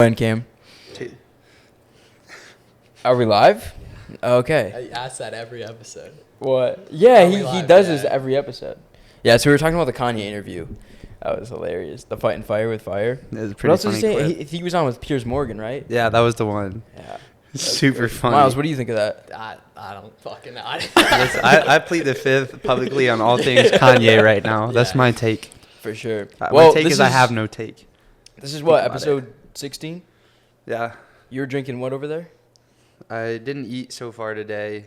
And Cam, are we live? Okay. I ask that every episode. What? Yeah, he live? does Yeah. this every episode. Yeah, so we were talking about the Kanye interview. That was hilarious. The Fighting Fire with Fire. It was a What pretty else was he funny saying? clip. He was on with Piers Morgan, right? Yeah, that was the one. Yeah. Super funny. Miles, what do you think of that? I don't fucking know. Listen, I plead the fifth publicly on all things Kanye right now. That's Yeah. my take. For sure. My take is I have no take. This is what, Think about episode 16? Yeah. You were drinking what over there? I didn't eat so far today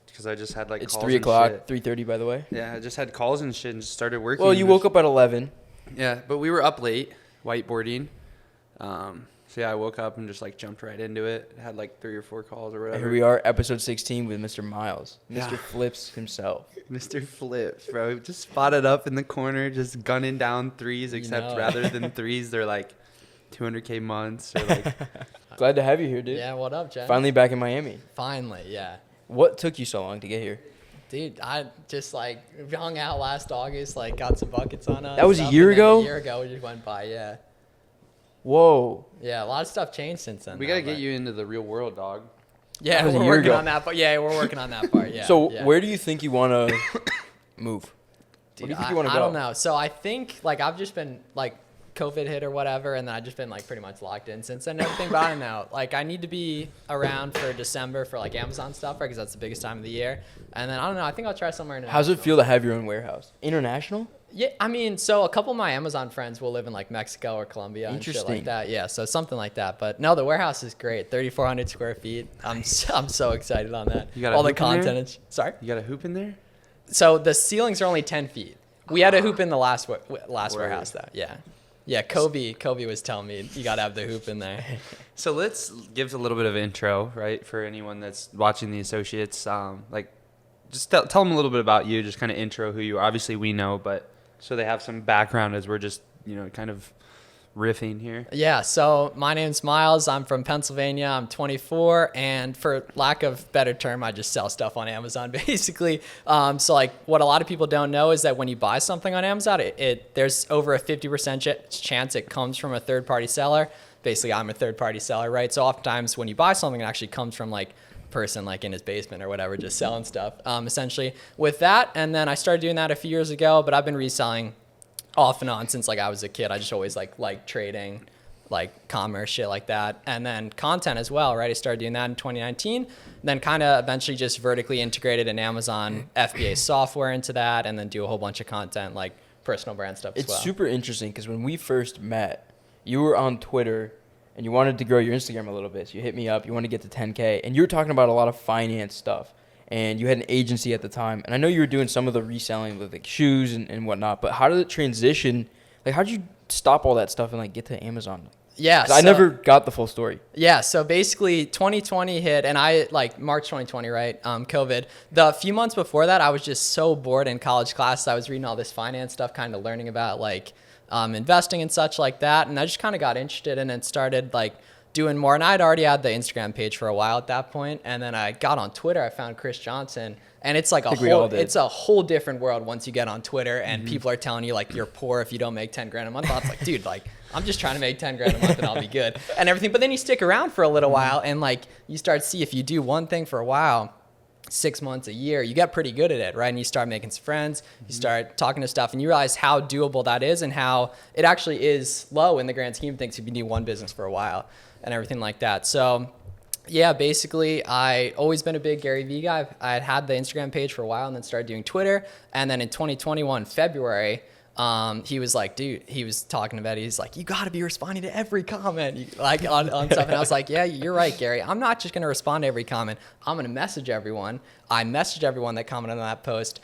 because I just had like It's calls 3 and o'clock, shit. 3:30 by the way. Yeah, I just had calls and shit and just started working. Well, you woke up at 11. Yeah, but we were up late whiteboarding. So yeah, I woke up and just like jumped right into it. Had like 3 or 4 calls or And whatever. here we are, episode 16 with Mr. Miles. Mr. Yeah. Flips himself. Mr. Flips, bro. Just spotted up in the corner, just gunning down threes, except know. rather than threes, they're like 200K months or like. Glad to have you here, dude. Yeah, what up, Jen? Finally back in Miami. Finally, yeah. What took you so long to get here? Dude, I just like hung out last August, like got some buckets on us. That was a stuff, year and then ago? A year ago, we just went by, yeah. Whoa. Yeah, a lot of stuff changed since then. We though, gotta get but- you into the real world, dog. Yeah, That was a we're year working ago. on that. But yeah, we're working on that part. Yeah. So yeah. where do you think you want to move? Dude, Where do you think you want to I go? don't know. So I think like I've just been like COVID hit or whatever, and then I've just been like pretty much locked in since then and everything. But I don't know. Like I need to be around for December for like Amazon stuff, right? Because that's the biggest time of the year. And then I don't know. I think I'll try somewhere international. How's it feel to have your own warehouse? International? Yeah, I mean, so a couple of my Amazon friends will live in like Mexico or Colombia and shit Interesting. like that. Yeah, so something like that. But no, the warehouse is great. 3,400 square feet. I'm so excited on that. You got a all the hoop in there? content. Sorry. You got a hoop in there? So the ceilings are only 10 feet. We had a hoop in the last warehouse though. Yeah. Yeah, Kobe was telling me you got to have the hoop in there. So let's give a little bit of intro, right, for anyone that's watching the associates. Like, just tell them a little bit about you, just kind of intro who you are. Obviously, we know, but so they have some background as we're just, kind of riffing here. Yeah, so my name's Miles. I'm from Pennsylvania. I'm 24, and for lack of better term, I just sell stuff on Amazon, basically. So like what a lot of people don't know is that when you buy something on Amazon, there's over a 50% chance it comes from a third-party seller. Basically, I'm a third-party seller, right? So oftentimes when you buy something, it actually comes from like person like in his basement or whatever, just selling stuff, essentially with that. And then I started doing that a few years ago, but I've been reselling off and on since like I was a kid. I just always like trading, like commerce, shit like that. And then content as well, right? I started doing that in 2019, then kind of eventually just vertically integrated an Amazon FBA software into that, and then do a whole bunch of content like personal brand stuff as It's well. super interesting because when we first met, you were on Twitter and you wanted to grow your Instagram a little bit. So you hit me up, you want to get to 10K, and you were talking about a lot of finance stuff. And you had an agency at the time. And I know you were doing some of the reselling with like shoes and whatnot, but how did it transition? Like, how did you stop all that stuff and like get to Amazon? Yeah. 'Cause I never got the full story. Yeah, so basically 2020 hit, and I like March 2020, right? COVID. The few months before that, I was just so bored in college classes. I was reading all this finance stuff, kind of learning about like investing and such like that, and I just kind of got interested in it and started like doing more. And I'd already had the Instagram page for a while at that point, and then I got on Twitter. I found Chris Johnson, and it's like it's a whole different world once you get on Twitter, and people are telling you like you're poor if you don't make 10 grand a month. I was like, dude, like I'm just trying to make 10 grand a month and I'll be good and everything. But then you stick around for a little while, and like you start to see if you do one thing for a while, 6 months, a year, you get pretty good at it, right? And you start making some friends, you start talking to stuff, and you realize how doable that is and how it actually is low in the grand scheme of things if you do one business for a while and everything like that. So yeah, basically I always been a big Gary Vee guy. I had the Instagram page for a while and then started doing Twitter. And then in 2021, February, he was like, dude, he was talking about it. He's like, you got to be responding to every comment like on stuff. And I was like, yeah, you're right, Gary. I'm not just going to respond to every comment. I'm going to message everyone. I messaged everyone that commented on that post.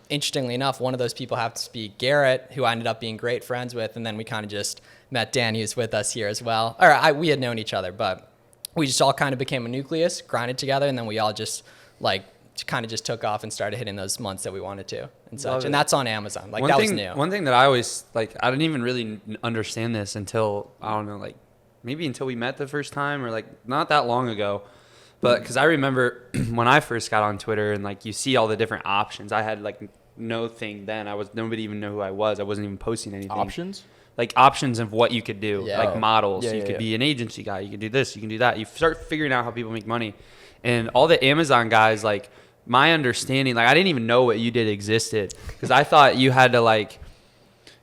Interestingly enough, one of those people happened to be Garrett, who I ended up being great friends with. And then we kind of just met Danny, who's with us here as well. We had known each other, but we just all kind of became a nucleus, grinded together. And then we all just like kind of just took off and started hitting those months that we wanted to and such. And that's on Amazon. Like that was new. One thing that I always like, I didn't even really understand this until, I don't know, like maybe until we met the first time or like not that long ago. But because I remember when I first got on Twitter and like you see all the different options, I had like no thing then. Nobody even knew who I was. I wasn't even posting anything. Options? like options of what you could do, Yeah. like models. Yeah, You yeah, could yeah. be an agency guy. You can do this. You can do that. You start figuring out how people make money, and all the Amazon guys, like my understanding, like I didn't even know what you did existed because I thought you had to like,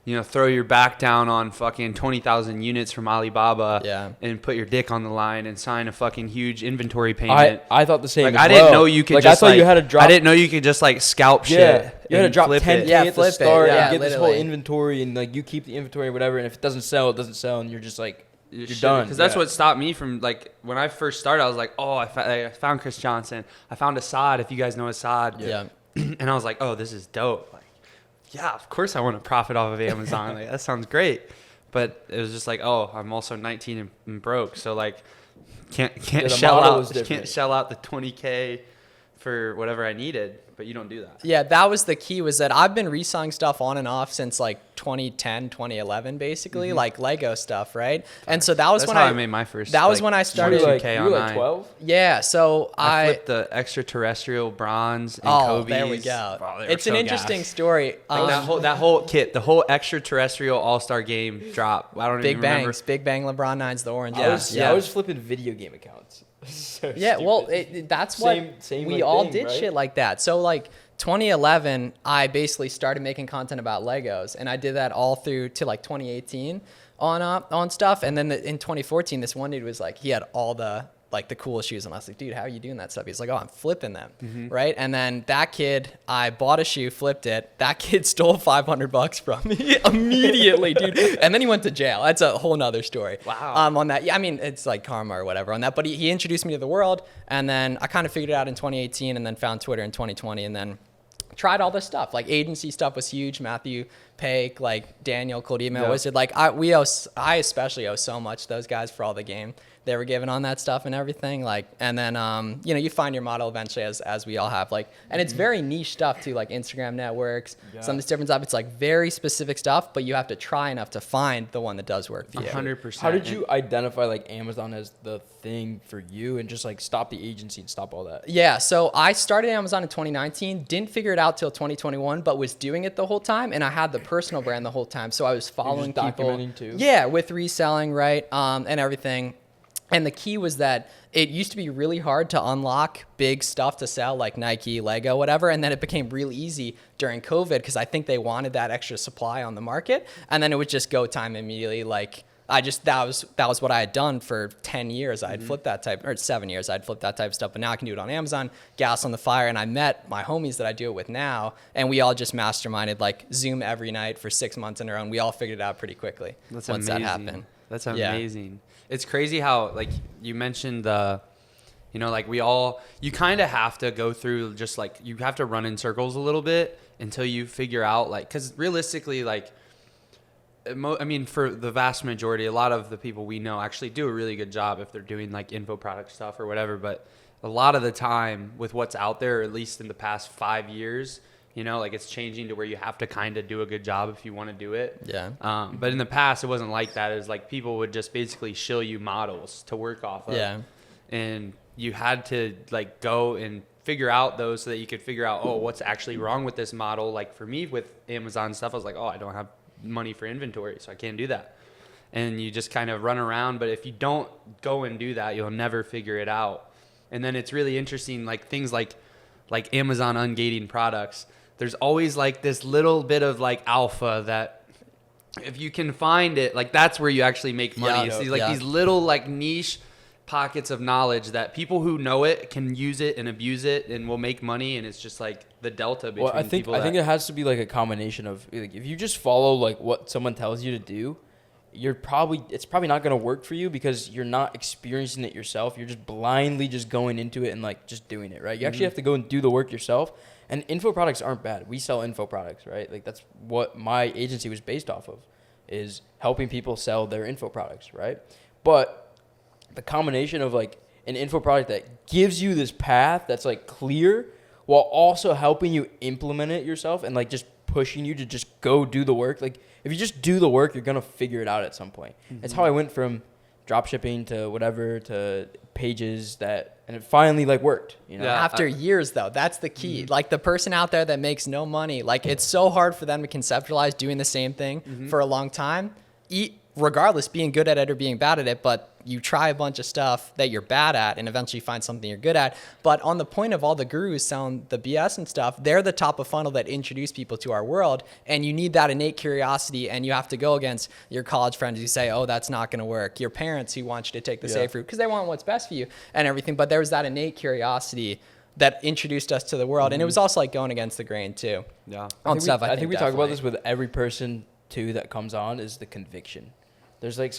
you know, throw your back down on fucking 20,000 units from Alibaba and put your dick on the line and sign a fucking huge inventory payment. I thought the same. Like as I didn't well. know you could like, just I thought like, you had to drop. I didn't know you could just like scalp shit. You had to and drop flip 10K it. at the flip it. start Yeah, and get this whole literally. inventory, and like you keep the inventory or whatever, and if it doesn't sell, it doesn't sell, and you're just like you're Shit, done. because that's what stopped me from like when I first started. I was like, oh, I found Chris Johnson. I found Assad. If you guys know Assad, Yeah. and I was like, oh, this is dope. Like, yeah, of course I want to profit off of Amazon. Like that sounds great. But it was just like, oh, I'm also 19 and broke, so like can't the shell model out was different. can't shell out the 20K for whatever I needed. But you don't do that. Yeah, that was the key, was that I've been reselling stuff on and off since like 2010, 2011, basically, like Lego stuff, right? And so that was That's when how I made my first. That was like, when I started. You were like, 2K you were like online. 12. Yeah, so I flipped the extraterrestrial bronze and Oh, Kobe's. there we go. Wow, they were It's an so interesting gas. story. Like that whole kit, the whole extraterrestrial all-star game drop. I don't Big even remember. Bangs, Big Bang, LeBron 9's, the orange. I was flipping video game accounts. So Yeah, well, stupid. that's Same- what same, we like, all thing, did right? shit like that. So like 2011, I basically started making content about Legos, and I did that all through to like 2018 on stuff. And then in 2014, this one dude was like, he had all the like the coolest shoes, and I was like, dude, how are you doing that stuff? He's like, oh, I'm flipping them, right? And then that kid, I bought a shoe, flipped it. That kid stole $500 from me immediately, dude. And then he went to jail. That's a whole nother story. Wow. On that, yeah, I mean, it's like karma or whatever on that. But he introduced me to the world, and then I kind of figured it out in 2018, and then found Twitter in 2020, and then tried all this stuff. Like agency stuff was huge. Matthew Paik, like Daniel, Cold Email Wizard. Like I especially owe so much to those guys for all the game they were giving on that stuff and everything. Like, and then you know, you find your model eventually, as we all have. Like, and it's very niche stuff too, like Instagram networks, some of this different stuff. It's like very specific stuff, but you have to try enough to find the one that does work for you. 100%. How did you identify like Amazon as the thing for you and just like stop the agency and stop all that? Yeah, so I started Amazon in 2019, didn't figure it out till 2021, but was doing it the whole time, and I had the personal brand the whole time. So I was following just people. documenting too? Yeah, with reselling, right, and everything. And the key was that it used to be really hard to unlock big stuff to sell, like Nike, Lego, whatever. And then it became real easy during COVID because I think they wanted that extra supply on the market. And then it would just go time immediately. Like that was what I had done for 10 years. I had flipped that type, or 7 years. I'd flipped that type of stuff. But now I can do it on Amazon, gas on the fire. And I met my homies that I do it with now, and we all just masterminded, like Zoom every night for 6 months in a row. And we all figured it out pretty quickly. That's once amazing. that happened. That's Yeah. amazing. It's crazy how, like, you mentioned you know, like you kind of have to go through just like, you have to run in circles a little bit until you figure out, like, because realistically, like, I mean, for the vast majority, a lot of the people we know actually do a really good job if they're doing like info product stuff or whatever. But a lot of the time with what's out there, or at least in the past 5 years, you know, like it's changing to where you have to kind of do a good job if you want to do it. Yeah. But in the past, it wasn't like that. It was like people would just basically shill you models to work off of. Yeah. And you had to like go and figure out those so that you could figure out, oh, what's actually wrong with this model. Like for me with Amazon stuff, I was like, oh, I don't have money for inventory, so I can't do that. And you just kind of run around. But if you don't go and do that, you'll never figure it out. And then it's really interesting, like things like Amazon ungating products. There's always like this little bit of like alpha that if you can find it, like that's where you actually make money. Yeah, It's these little like niche pockets of knowledge that people who know it can use it and abuse it and will make money. And it's just like the delta between Well, I think it has to be like a combination of like, if you just follow like what someone tells you to do, it's probably not going to work for you because you're not experiencing it yourself. You're just blindly just going into it and like just doing it, right? You actually have to go and do the work yourself. And info products aren't bad. We sell info products, right? Like that's what my agency was based off of, is helping people sell their info products, right? But the combination of like an info product that gives you this path that's like clear while also helping you implement it yourself and like just pushing you to just go do the work. Like if you just do the work, you're going to figure it out at some point. That's how I went from drop shipping to whatever to pages and it finally like worked, you know? Yeah. After years though, that's the key. Like the person out there that makes no money, like it's so hard for them to conceptualize doing the same thing for a long time. regardless, being good at it or being bad at it, but you try a bunch of stuff that you're bad at and eventually find something you're good at. But on the point of all the gurus selling the BS and stuff, they're the top of funnel that introduce people to our world. And you need that innate curiosity, and you have to go against your college friends who say, oh, that's not going to work. Your parents who want you to take the safe route because they want what's best for you and everything. But there was that innate curiosity that introduced us to the world. And it was also like going against the grain too. Yeah. On stuff, I think we talk about definitely. this with every person too that comes on, is the conviction. There's like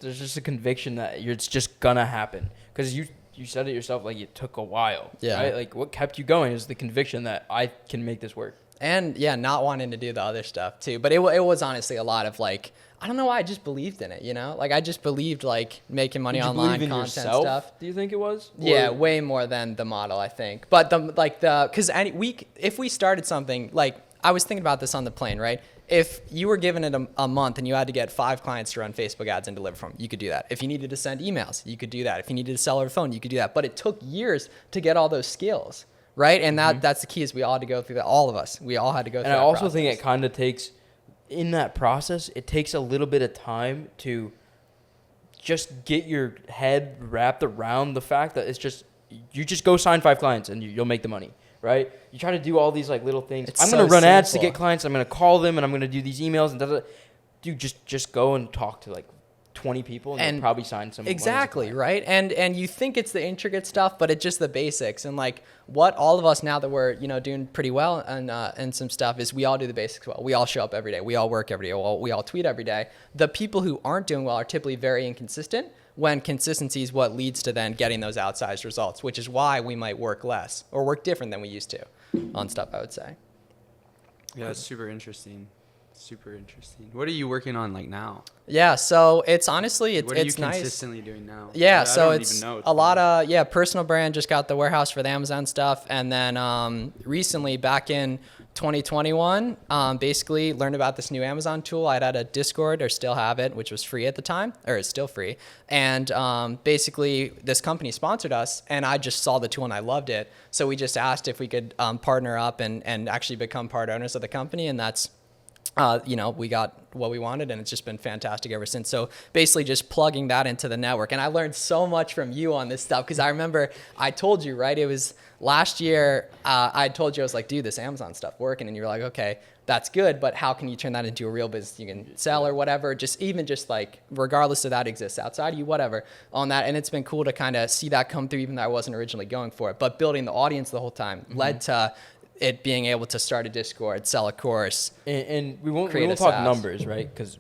there's just a conviction that it's just gonna happen, because you said it yourself, like it took a while. Yeah. Right? Like what kept you going is the conviction that I can make this work. And yeah, not wanting to do the other stuff too. But it was honestly a lot of like, I don't know why, I just believed in it, you know? Like I just believed like making money Did you online, believe in content yourself, stuff. do you think it was? Yeah, Or- way more than the model, I think. But because if we started something, like I was thinking about this on the plane, right? If you were given it a month and you had to get 5 clients to run Facebook ads and deliver from, you could do that. If you needed to send emails, you could do that. If you needed to sell over the phone, you could do that. But it took years to get all those skills, right? And that's the key, is we all had to go through that. All of us, we all had to go through And that I also process. think it kind of takes, in that process, it takes a little bit of time to just get your head wrapped around the fact that it's just, you just go sign 5 clients and you'll make the money, right? You try to do all these like little things. It's I'm going to so run ads to simple. get clients. I'm going to call them and I'm going to do these emails and da-da-da. Dude, just go and talk to like 20 people and you'll probably sign some. Exactly, right? And you think it's the intricate stuff, but it's just the basics. And like what all of us, now that we're, you know, doing pretty well and some stuff, is we all do the basics well. We all show up every day. We all work every day. We all tweet every day. The people who aren't doing well are typically very inconsistent, when consistency is what leads to then getting those outsized results, which is why we might work less or work different than we used to on stuff, I would say. Yeah, it's super interesting. Super interesting. What are you working on like now? Yeah, so it's honestly, What are you it's nice. consistently doing now? Yeah, I so don't it's even know. a lot of, personal brand, just got the warehouse for the Amazon stuff. And then recently, back in 2021, basically learned about this new Amazon tool. I'd had a Discord, or still have it, which was free at the time, or it's still free. And basically this company sponsored us, and I just saw the tool and I loved it. So we just asked if we could partner up and actually become part owners of the company. And that's, we got what we wanted, and it's just been fantastic ever since. So basically just plugging that into the network. And I learned so much from you on this stuff, because I remember I told you, right, it was last year, I told you, I was like, dude, this Amazon stuff working. And you're like, okay, that's good, but how can you turn that into a real business you can sell or whatever? Just like, regardless of that exists outside of you, whatever on that. And it's been cool to kind of see that come through, even though I wasn't originally going for it. But building the audience the whole time led to it being able to start a Discord, sell a course. And we won't Create a talk SaaS. numbers, right? Because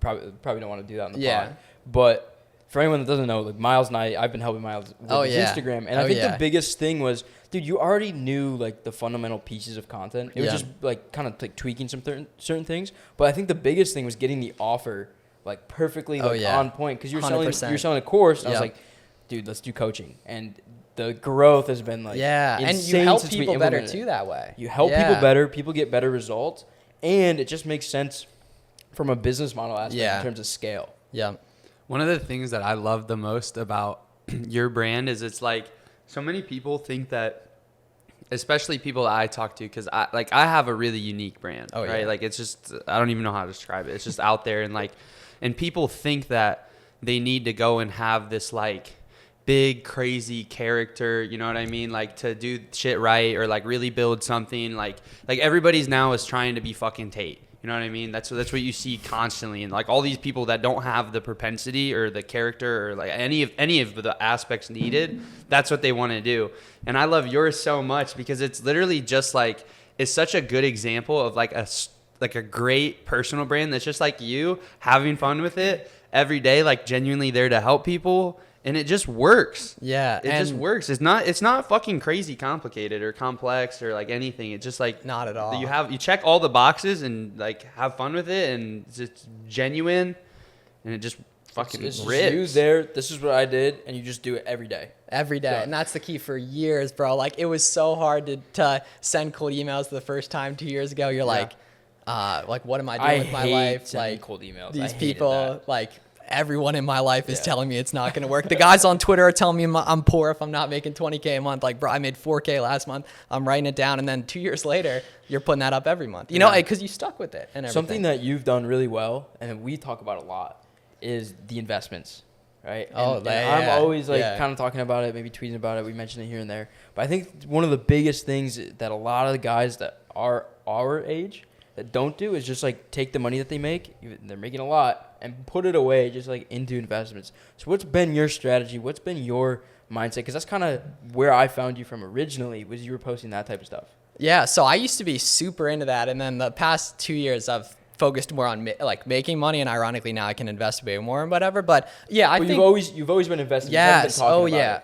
probably don't want to do that on the Yeah. pod. But for anyone that doesn't know, like Miles and I've been helping Miles with his Instagram. And I think the biggest thing was, dude, you already knew like the fundamental pieces of content. It was just like kind of like tweaking some certain things. But I think the biggest thing was getting the offer like perfectly on point. Because you're selling a course. And I was like, dude, let's do coaching. And the growth has been like and insane you help since we people better implemented it. too that way. You help people better, people get better results, and it just makes sense from a business model aspect in terms of scale. Yeah. One of the things that I love the most about your brand is it's like so many people think that, especially people that I talk to, because I have a really unique brand, right? Yeah. Like it's just, I don't even know how to describe it. It's just out there, and people think that they need to go and have this like big crazy character, you know what I mean, like to do shit right, or like really build something like everybody's now is trying to be fucking Tate, you know what I mean? That's what you see constantly, and like all these people that don't have the propensity or the character or like any of the aspects needed, that's what they want to do. And I love yours so much because it's literally just like, it's such a good example of like a great personal brand that's just like you having fun with it every day, like genuinely there to help people. And it just works. Yeah. It just works. It's not fucking crazy complicated or complex or like anything. It's just like not at all. You check all the boxes and like have fun with it, and it's just genuine, and it just fucking It's just rips. you there. This is what I did, and you just do it every day. Every day. Yeah. And that's the key for years, bro. Like it was so hard to send cold emails the first time 2 years ago. You're like, what am I doing with my life? Sending Like cold emails. these I hated people, that. like everyone in my life is telling me it's not going to work. The guys on Twitter are telling me I'm poor if I'm not making 20K a month. Like, bro, I made 4K last month. I'm writing it down. And then 2 years later, you're putting that up every month, you know, because you stuck with it and everything. Something that you've done really well, and we talk about a lot, is the investments, right? And I'm always like kind of talking about it, maybe tweeting about it. We mentioned it here and there. But I think one of the biggest things that a lot of the guys that are our age that don't do is just like take the money that they make, they're making a lot, and put it away just like into investments. So what's been your strategy? What's been your mindset? Because that's kind of where I found you from originally, was you were posting that type of stuff. Yeah, so I used to be super into that, and then the past 2 years I've focused more on like making money, and ironically now I can invest a bit more and whatever. But yeah, I think you've always been investing. Yes.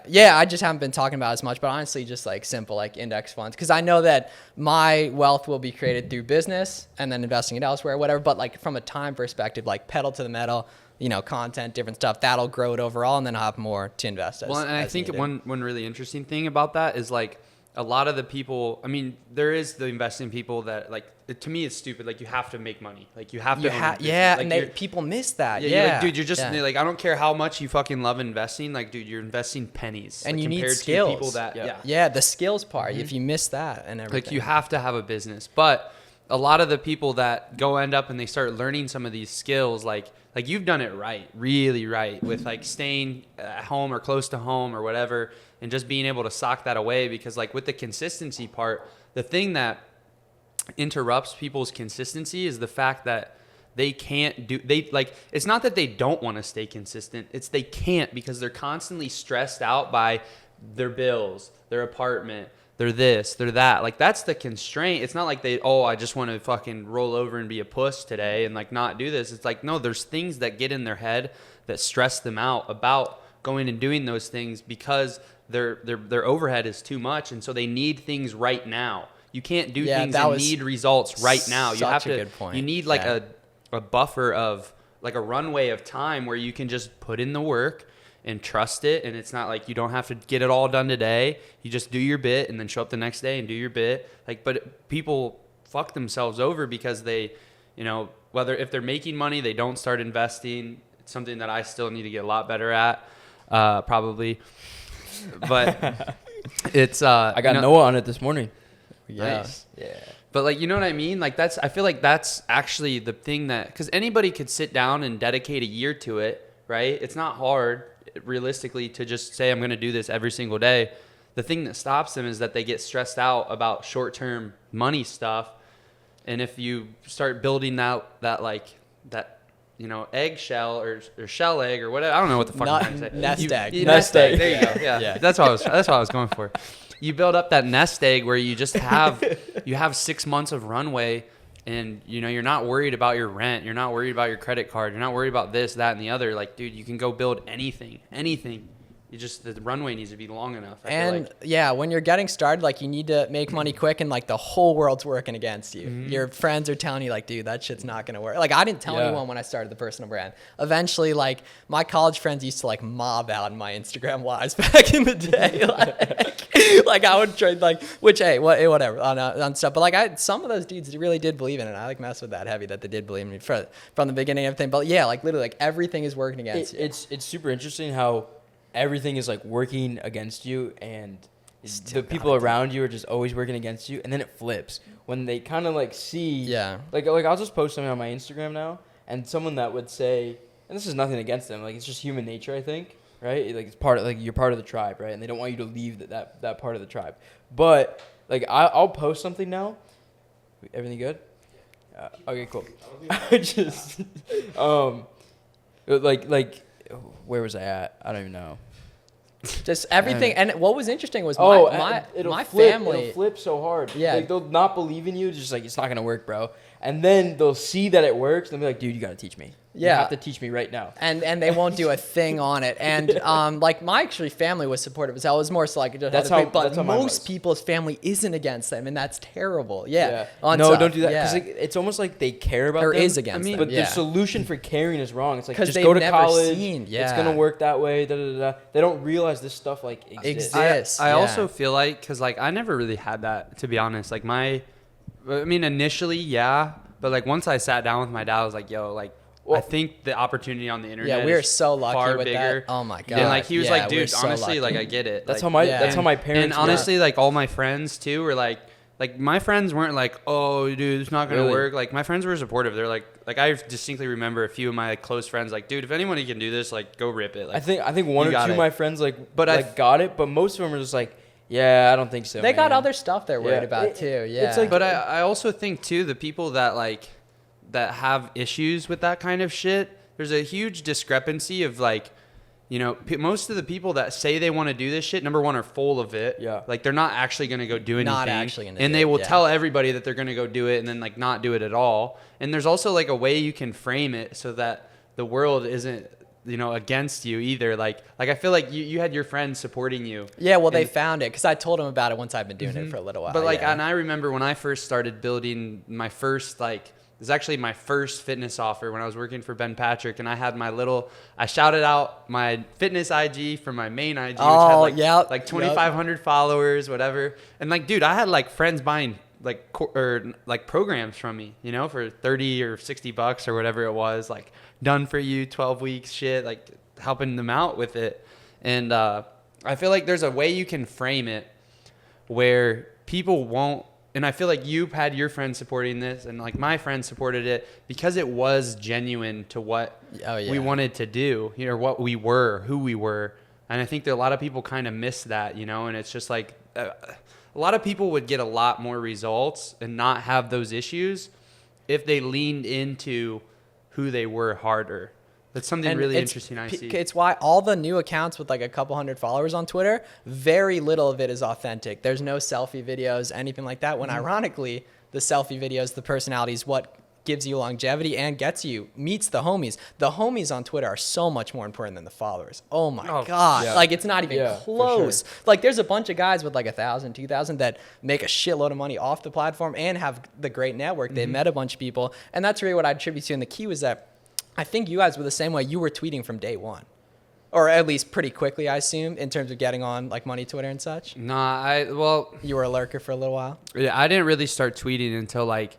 Yeah. I just haven't been talking about it as much, but honestly, just like simple like index funds, because I know that my wealth will be created through business and then investing it elsewhere, whatever. But like from a time perspective, like pedal to the metal, you know, content, different stuff, that'll grow it overall, and then I'll have more to invest. And I think one really interesting thing about that is like, a lot of the people, I mean, there is the investing people that like, to me it's stupid. Like, you have to make money. Like, you have to. Like, and people miss that. Yeah. Like, dude, you're just like, I don't care how much you fucking love investing. Like, dude, you're investing pennies. And like, you need compared skills. to people that, the skills part. If you miss that and everything. Like, you have to have a business. But a lot of the people that end up and they start learning some of these skills, like you've done it right, really right, with like staying at home or close to home or whatever, and just being able to sock that away. Because like with the consistency part, the thing that interrupts people's consistency is the fact that it's not that they don't want to stay consistent, it's they can't, because they're constantly stressed out by their bills, their apartment, they're this, they're that. Like, that's the constraint. It's not like I just want to fucking roll over and be a puss today and like not do this. It's like, no, there's things that get in their head that stress them out about going and doing those things, because their overhead is too much, and so they need things right now. You can't do things and need results right now. You have to. Good point. You need like a buffer of like a runway of time where you can just put in the work and trust it, and it's not like you don't have to get it all done today. You just do your bit and then show up the next day and do your bit. Like, but people fuck themselves over because they, you know, whether if they're making money, they don't start investing. It's something that I still need to get a lot better at, probably. But it's I got Noah on it this morning. Nice. Yeah. But like, you know what I mean? Like, I feel like that's actually the thing that, because anybody could sit down and dedicate a year to it, right? It's not hard realistically to just say, I'm going to do this every single day. The thing that stops them is that they get stressed out about short-term money stuff. And if you start building that you know, eggshell or shell egg or whatever, I don't know what the fuck I'm trying to say. Nest egg. There you go. Yeah. That's what I was going for. You build up that nest egg where you just have 6 months of runway, and you know, you're not worried about your rent, you're not worried about your credit card, you're not worried about this, that, and the other. Like, dude, you can go build anything. You just, the runway needs to be long enough. And when you're getting started, like, you need to make money quick, and like the whole world's working against you. Mm-hmm. Your friends are telling you like, dude, that shit's not gonna work. Like, I didn't tell anyone when I started the personal brand. Eventually, like, my college friends used to like mob out in my Instagram lives back in the day. Like I would trade whatever on stuff. But like some of those dudes really did believe in it. I like mess with that heavy that they did believe in me from the beginning and everything. But yeah, like literally, like everything is working against you. It's super interesting how everything is like working against you, and the people around you are just always working against you, and then it flips when they kind of like see. Like I'll just post something on my Instagram now, and someone that would say, and this is nothing against them, like it's just human nature, I think. Right? Like, it's part of, like, you're part of the tribe, right? And they don't want you to leave that part of the tribe. But like, I'll post something now. Everything good? Okay, cool. Just like where was I at? I don't even know. Just everything. And what was interesting was my family. It'll flip so hard. Yeah. Like, they'll not believe in you. Just like, it's not gonna work, bro. And then they'll see that it works, and they'll be like, dude, you gotta teach me. Yeah. You have to teach me right now. And they won't do a thing on it. And like my actually family was supportive as hell. It was more so like that's how most people's family isn't against them, and that's terrible. Yeah. No, don't do that, because it's almost like they care about them. Or is against them. But the solution for caring is wrong. It's like, just go to college. It's gonna work that way. They don't realize this stuff like exists. I also feel like, because like I never really had that, to be honest. Like initially, but like once I sat down with my dad, I was like, yo, like, Well, I think the opportunity on the internet Yeah, we are is so lucky far with bigger. that. Oh my god. And like he was Yeah, like, we're dude, so honestly, lucky. like I get it. that's like, that's how my parents. and honestly, like all my friends too were like my friends weren't like, oh, dude, it's not gonna Really? work. Like my friends were supportive. They're like I distinctly remember a few of my close friends like, dude, if anybody can do this, like go rip it. Like, I think one you or got two of it. my friends like But got it, but most of them are just like, yeah, I don't think so. They got man. other stuff they're worried Yeah. about too. Yeah. it's like- But I also think too the people that like that have issues with that kind of shit. There's a huge discrepancy of like, you know, most of the people that say they want to do this shit, number one, are full of it. Yeah. Like they're not actually going to go do anything. Not actually gonna and do they it, will yeah. tell everybody that they're going to go do it and then like not do it at all. And there's also like a way you can frame it so that the world isn't, you know, against you either. Like I feel like you had your friends supporting you. yeah, well, they and- found it because I told them about it once I've been doing it for a little while. But like, yeah. and I remember when I first started building my first it was actually my first fitness offer when I was working for Ben Patrick, and I had I shouted out my fitness IG from my main IG, which had Oh, like yep, like 2,500 followers, whatever. And like, dude, I had like friends buying like programs from me, you know, for 30 or 60 bucks or whatever it was, like done for you 12 weeks shit, like helping them out with it. And I feel like there's a way you can frame it where people won't, and I feel like you've had your friends supporting this and like my friends supported it because it was genuine to what Oh, yeah. we wanted to do, you know, what we were, who we were. And I think that a lot of people kind of miss that, you know, and it's just like a lot of people would get a lot more results and not have those issues if they leaned into who they were harder. That's something And really it's interesting I p- see. It's why all the new accounts with like a couple hundred followers on Twitter, very little of it is authentic. There's no selfie videos, anything like that. When ironically, the selfie videos, the personalities, what gives you longevity and meets the homies. The homies on Twitter are so much more important than the followers. Oh my God. yeah. Like it's not even Yeah, for close. sure. Like there's a bunch of guys with like 1,000, 2,000 that make a shitload of money off the platform and have the great network. They met a bunch of people. And that's really what I attribute to. And the key was that I think you guys were the same way. You were tweeting from day one, or at least pretty quickly, I assume, in terms of getting on like money Twitter and such. Nah, You were a lurker for a little while. yeah, I didn't really start tweeting until like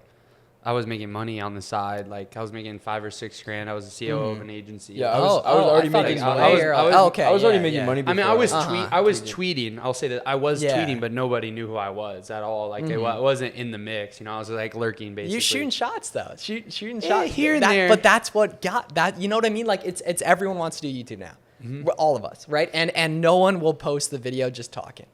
I was making money on the side. Like I was making $5 or $6 grand. I was the COO of an agency. Yeah, I was already thought making it was money. way I was- early. Okay, I was already yeah, making yeah. money. I mean, before. I was tweeting. I'll say that I was Yeah. tweeting, but nobody knew who I was at all. Like it wasn't in the mix. You know, I was like lurking basically. You shooting shots though, shooting Yeah, shots here and That- there. But that's what got that. You know what I mean? Like it's everyone wants to do YouTube now, We're all of us, right? And no one will post the video just talking.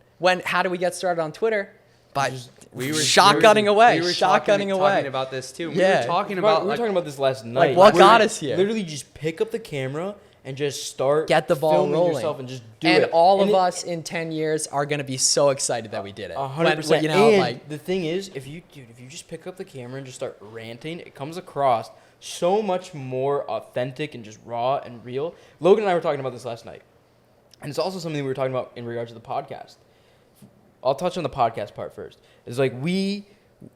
How do we get started on Twitter? By shotgunning away, We were shotgunning away. talking about this too. We Yeah. were talking we about were like, talking about this last night. what Where got you us here? Literally, just pick up the camera and just start Get the ball filming rolling. yourself and just do and it. all And of it- us in 10 years are going to be so excited that we did it. 100%. You know, and like the thing is, if you just pick up the camera and just start ranting, it comes across so much more authentic and just raw and real. Logan and I were talking about this last night, and it's also something we were talking about in regards to the podcast. I'll touch on the podcast part first. It's like we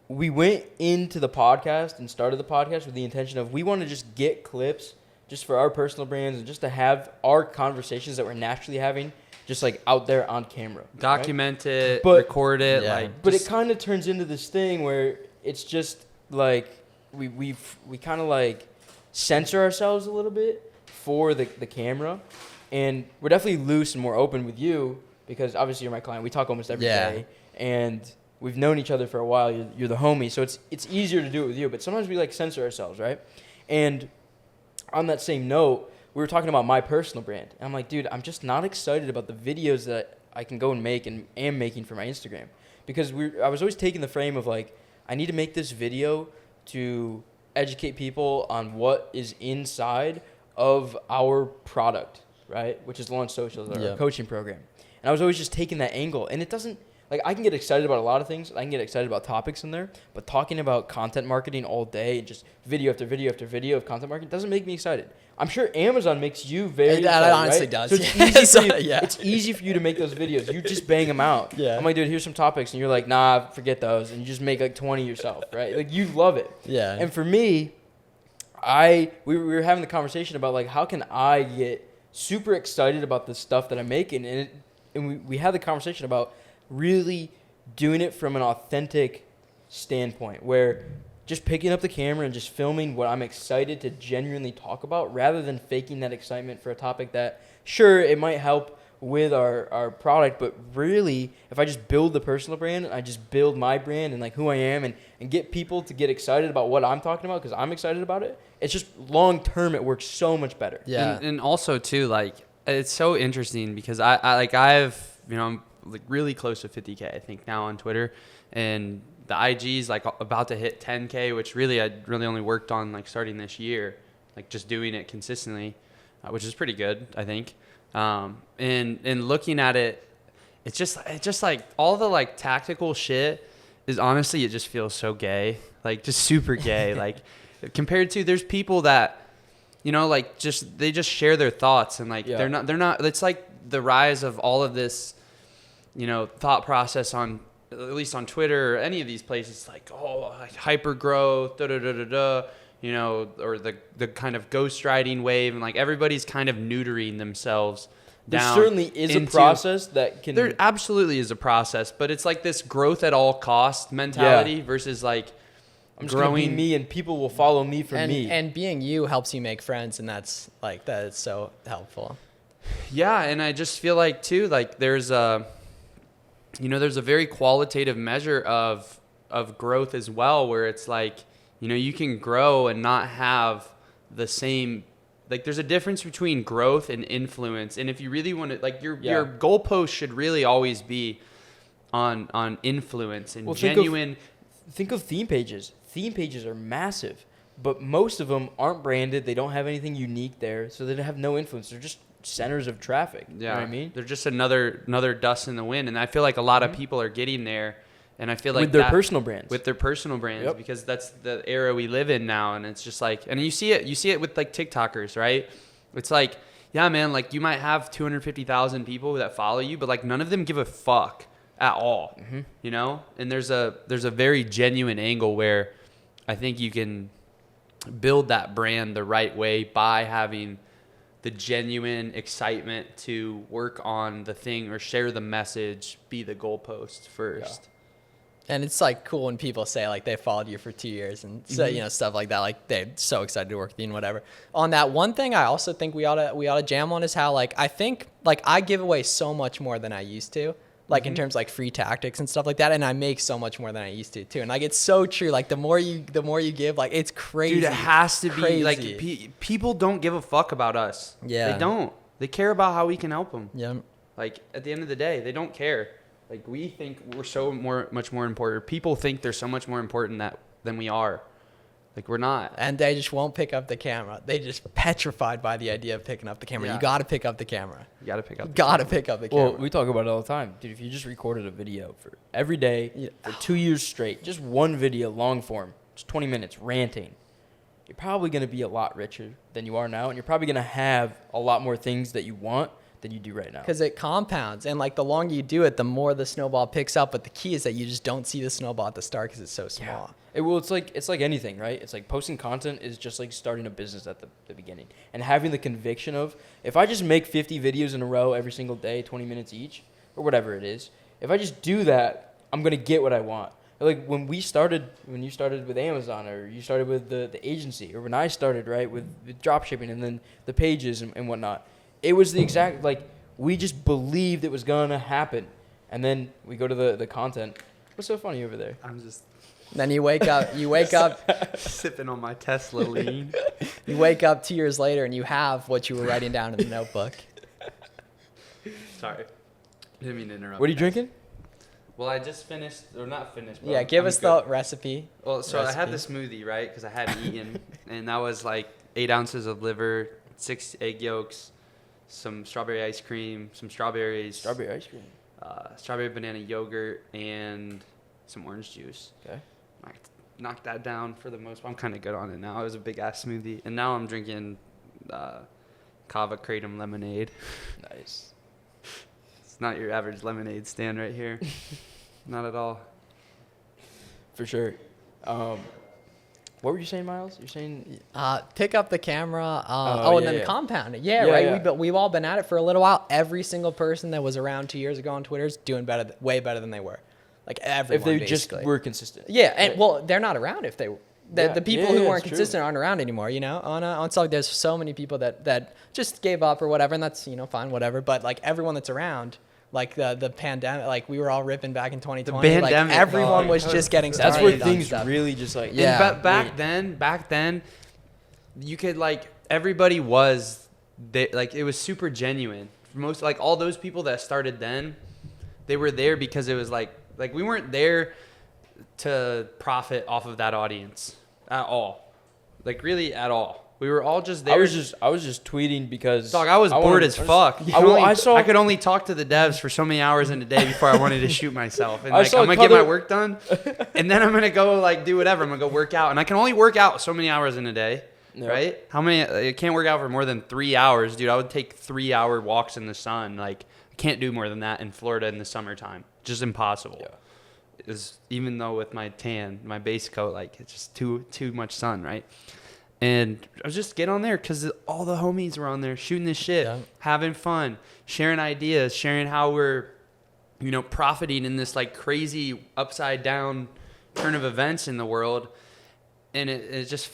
went into the podcast and started the podcast with the intention of we want to just get clips just for our personal brands and just to have our conversations that we're naturally having just like out there on camera. right? document it, But- record it, Yeah. like. But just- it kind of turns into this thing where it's just like we kind of like censor ourselves a little bit for the camera, and we're definitely loose and more open with you because obviously you're my client. We talk almost every day, and we've known each other for a while. You're the homie, so it's easier to do it with you. But sometimes we like censor ourselves, right? And on that same note, we were talking about my personal brand. And I'm like, dude, I'm just not excited about the videos that I can go and make and am making for my Instagram. Because I was always taking the frame of like, I need to make this video to educate people on what is inside of our product, right? Which is Launch Socials, our Yeah. coaching program. And I was always just taking that angle. And it doesn't, like, I can get excited about a lot of things. I can get excited about topics in there. But talking about content marketing all day and just video after video after video of content marketing doesn't make me excited. I'm sure Amazon makes you very It excited, honestly right? does. So it's Yeah. easy for you. Yeah. It's easy for you to make those videos. You just bang them out. Yeah. I'm like, dude, here's some topics. And you're like, nah, forget those. And you just make like 20 yourself, right? Like, you love it. Yeah. And for me, we were having the conversation about like, how can I get super excited about the stuff that I'm making? And we had the conversation about really doing it from an authentic standpoint where just picking up the camera and just filming what I'm excited to genuinely talk about rather than faking that excitement for a topic that, sure, it might help with our product, but really, if I just build the personal brand and I just build my brand and like who I am and get people to get excited about what I'm talking about because I'm excited about it, it's just long term, it works so much better. Yeah. And also too, like, it's so interesting because I've, you know, I'm like really close to 50K, I think now on Twitter, and the IG's like about to hit 10K, which really I really only worked on like starting this year, like just doing it consistently, which is pretty good, I think. And looking at it, it's just like all the like tactical shit is honestly, it just feels so gay, like just super gay. Like compared to there's people that, you know, like they just share their thoughts and like they're not. It's like the rise of all of this, you know, thought process on, at least on Twitter or any of these places, like, oh, like hyper growth, you know, or the kind of ghostwriting wave, and like everybody's kind of neutering themselves There down. certainly is a process that can. There absolutely is a process, but it's like this growth at all cost mentality versus like I'm just gonna be me and people will follow me for me. And being you helps you make friends, and that's like, that is so helpful. Yeah, and I just feel like too, like there's a very qualitative measure of growth as well, where it's like, you know, you can grow and not have the same, like there's a difference between growth and influence. And if you really want to, like your goalpost should really always be on influence and genuine. Think of theme pages. Theme pages are massive, but most of them aren't branded. They don't have anything unique there, so they have no influence. They're just centers of traffic. Yeah, you know what I mean? They're just another dust in the wind, and I feel like a lot of people are getting there, and I feel like with their personal brands, because that's the era we live in now, and it's just like, and you see it with like TikTokers, right? It's like, yeah, man, like you might have 250,000 people that follow you, but like none of them give a fuck at all, you know? And there's a very genuine angle where I think you can build that brand the right way by having the genuine excitement to work on the thing or share the message, be the goalpost first. Yeah. And it's like cool when people say like they followed you for 2 years and so, you know, stuff like that. Like they're so excited to work with you and whatever. On that one thing, I also think we ought to jam on is how like I think like I give away so much more than I used to. Like in terms of like free tactics and stuff like that, and I make so much more than I used to too. And like it's so true. Like the more you give, like it's crazy. Dude, it has to be like people don't give a fuck about us. Yeah, they don't. They care about how we can help them. Yeah. Like at the end of the day, they don't care. Like we think we're much more important. People think they're so much more important than we are. Like we're not. And they just won't pick up the camera. They just petrified by the idea of picking up the camera. Yeah. You got to pick up the camera. You got to pick up. Pick up the camera. Well, we talk about it all the time, dude. If you just recorded a video for every day for 2 years straight, just one video, long form, just 20 minutes, ranting, you're probably gonna be a lot richer than you are now, and you're probably gonna have a lot more things that you want than you do right now. Because it compounds, and like the longer you do it, the more the snowball picks up. But the key is that you just don't see the snowball at the start because it's so small. It's like anything, right? It's like posting content is just like starting a business at the beginning, and having the conviction of, if I just make 50 videos in a row every single day, 20 minutes each, or whatever it is, if I just do that, I'm gonna get what I want. Like when you started with Amazon, or you started with the agency, or when I started, right, with drop shipping and then the pages and whatnot, it was the exact, like, we just believed it was gonna happen, and then we go to the content. What's so funny over there? I'm just. Then you wake up sipping on my Tesla lean. You wake up 2 years later and you have what you were writing down in the notebook. Sorry, didn't mean to interrupt. What are you drinking? Well, I just finished, or not finished. But Yeah, give us the recipe. Well, so I had the smoothie, right? Because I hadn't eaten, and that was like 8 ounces of liver, 6 egg yolks, some strawberry ice cream, some strawberries, Strawberry ice cream. Strawberry banana yogurt, and some orange juice. Okay. I knocked that down for the most part. I'm kind of good on it now. It was a big ass smoothie, and now I'm drinking Kava Kratom lemonade. Nice. It's not your average lemonade stand right here. Not at all. For sure. What were you saying, Miles? You're saying Pick up the camera. yeah, Then yeah. compound it. Yeah, Yeah, right. yeah. We've all been at it for a little while. Every single person that was around 2 years ago on Twitter is doing way better than they were. Like everyone, if they basically. just were consistent. Yeah, and Right. well, they're not around if they The people who weren't it's consistent true. aren't around anymore, you know? On stuff, there's so many people that just gave up or whatever, and that's, you know, fine, whatever. But like everyone that's around, like the pandemic, like we were all ripping back in 2020. Like pandemic, everyone was that just getting started. That's where on things stuff. really just like Yeah. And back then, you could like everybody was they, like it was super genuine. Most like all those people that started then, they were there because it was like we weren't there to profit off of that audience at all. Like really at all. We were all just there. I was just tweeting because Dog, I was bored as fuck. I could only talk to the devs for so many hours in a day before I wanted to shoot myself. And I like saw I'm gonna get my Cutter- work done, and then I'm gonna go like do whatever. I'm gonna go work out, and I can only work out so many hours in a day, Yep. right? How many? I can't work out for more than 3 hours, dude. I would take 3-hour walks in the sun. Like I can't do more than that in Florida in the summertime. Just impossible. Yeah. Is even though with my tan, my base coat, like it's just too much sun, right? And I was just get on there because all the homies were on there shooting this shit, Yeah. having fun, sharing ideas, sharing how we're, you know, profiting in this like crazy upside down turn of events in the world. And it just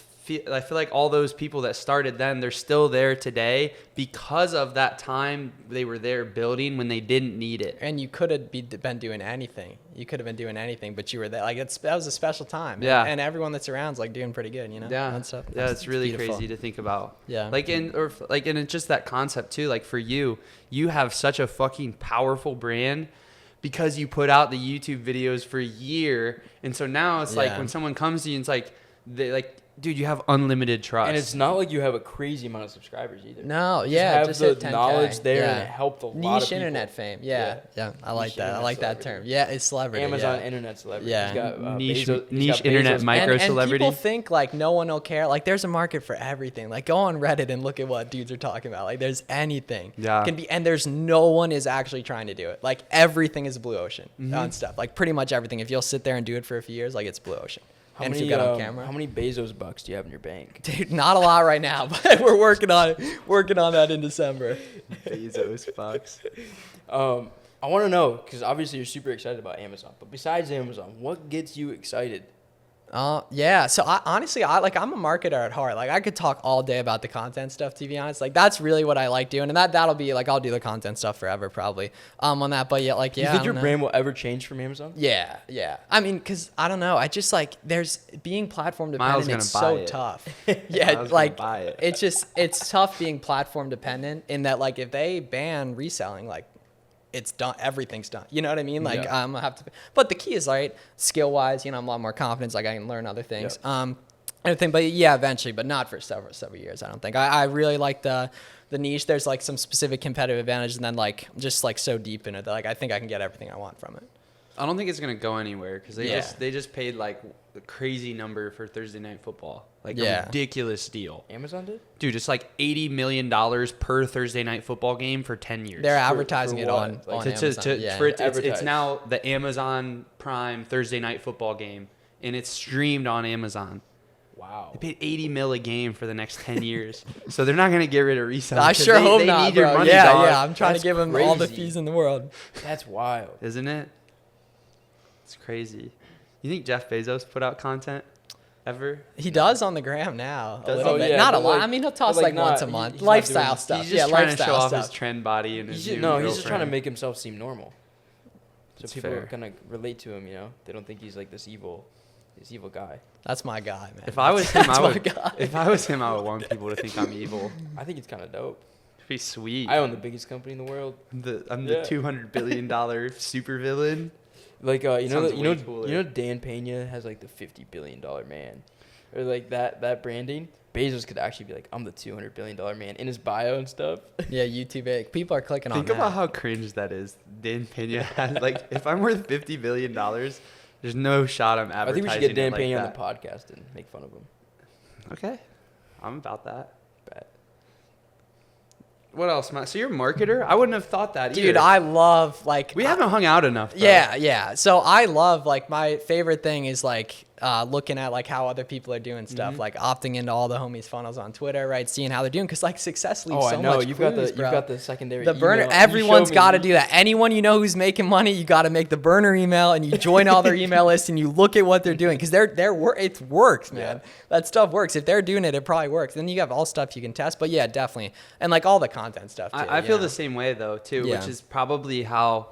I feel like all those people that started then, they're still there today because of that time they were there building when they didn't need it. And you could have been doing anything. You could have been doing anything, but you were there. Like that was a special time. Yeah. And everyone that's around's like doing pretty good, you know? Yeah, And stuff. yeah, it's really beautiful. crazy to think about. Yeah. and it's just that concept too. Like for you have such a fucking powerful brand because you put out the YouTube videos for a year, and so now it's like Yeah. when someone comes to you, and it's like they like, dude, you have unlimited trust. And it's not like you have a crazy amount of subscribers either. No, Just yeah, have just the hit 10K. knowledge there, Yeah. and it helped a lot of Niche people. internet fame. Yeah. I like Niche that. I internet like that celebrity. term. Yeah, it's celebrity. Amazon yeah. internet celebrity. Yeah. He's got, Niche- Bezos, he's niche got internet Bezos. micro And celebrity. people think like no one will care. Like there's a market for everything. Like go on Reddit and look at what dudes are talking about. Like there's anything. Yeah. Can be, and there's no one is actually trying to do it. Like everything is blue ocean on stuff. Like pretty much everything. If you'll sit there and do it for a few years, like it's blue ocean. How and many, if you get on camera. How many Bezos bucks do you have in your bank? Dude, not a lot right now, but we're working on that in December. Bezos bucks. I want to know, because obviously you're super excited about Amazon, but besides Amazon, what gets you excited? Yeah. So I'm a marketer at heart. Like I could talk all day about the content stuff, to be honest. Like that's really what I like doing. And that'll be like, I'll do the content stuff forever probably, on that. But yeah, like, yeah. You think I your don't know. brand will ever change from Amazon? Yeah. I mean, cause I don't know. I just like, there's being platform Miles dependent. It's gonna so buy it. tough. Miles Yeah. gonna Like buy it. it's tough being platform dependent in that, like, if they ban reselling, like, it's done. Everything's done. You know what I mean? Like Yeah. I'm gonna have to. But the key is, right, skill wise. You know, I'm a lot more confident. Like I can learn other things. Everything. But yeah, eventually. But not for several years. I don't think. I really like the niche. There's like some specific competitive advantage, and then like just like so deep in it that like I think I can get everything I want from it. I don't think it's gonna go anywhere because Yeah. they just paid like a crazy number for Thursday Night Football, like Yeah. a ridiculous deal, Amazon did? dude. It's like $80 million per Thursday Night Football game for 10 years. They're advertising for it what? on Like, on To- Amazon. Yeah. it's Advertise. now the Amazon Prime Thursday Night Football game, and it's streamed on Amazon. Wow. They paid $80 million a game for the next 10 years, so they're not gonna get rid of reselling. I 'cause sure hope they not, need your bro. money, Yeah, dog. yeah. I'm trying That's to give them all the crazy. fees in the world. That's wild. Isn't it? It's crazy. You think Jeff Bezos put out content ever? He does on the gram now. Does A little he? bit. Yeah, not a but, lot. like- I mean, he'll but, toss like, like once not- a month. he's not Lifestyle doing- stuff. He's just Yeah, trying to lifestyle show off stuff. his trend body and his new He's just trying to girlfriend. make himself seem normal. So That's people fair. kind of relate to him, you know? They don't think he's like this evil guy. That's my guy, man. If I was him, That's I my would. guy. If I was him, I would want people to think I'm evil. I think it's kind of dope. It'd be sweet. I own the biggest company in the world. I'm Yeah. the $200 billion supervillain. Like you Sounds know way cooler. you know Dan Pena has like the $50 billion man, or like that branding. Bezos could actually be like, I'm the $200 billion man in his bio and stuff. Yeah, YouTube. People are clicking on Think that. about how cringe that is. Dan Pena has like, if I'm worth $50 billion, there's no shot I'm I advertising. think we should get Dan it like Pena on that. the podcast and make fun of him. Okay, I'm about that. Bet. What else, Matt? So you're a marketer? I wouldn't have thought that Dude, either. I love like we haven't hung out enough. Though. Yeah. So I love, like, my favorite thing is like looking at like how other people are doing stuff, Mm-hmm. like opting into all the homies funnels on Twitter, right? Seeing how they're doing, because like success leaves Oh, so I know. much You've clues, got the bro. you've got the secondary. The burner. email. You Everyone's showed me. got to do that. Anyone you know who's making money, you got to make the burner email, and you join all their email lists, and you look at what they're doing, because it works, man. Yeah. That stuff works. If they're doing it, it probably works. Then you have all stuff you can test. But yeah, definitely, and like all the content stuff too. I feel the same way though too, Yeah. which is probably how.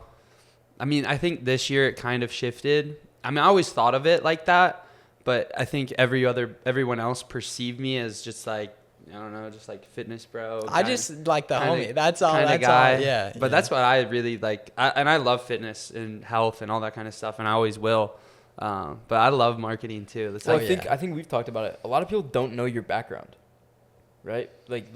I mean, I think this year it kind of shifted. I mean, I always thought of it like that, but I think everyone else perceived me as just like, I don't know, just like fitness bro. I just like the homie. That's all. Kinda That's guy. all. Yeah. But that's what I really like. And I love fitness and health and all that kind of stuff, and I always will. But I love marketing too. That's Well, like, I think we've talked about it. A lot of people don't know your background, right? Like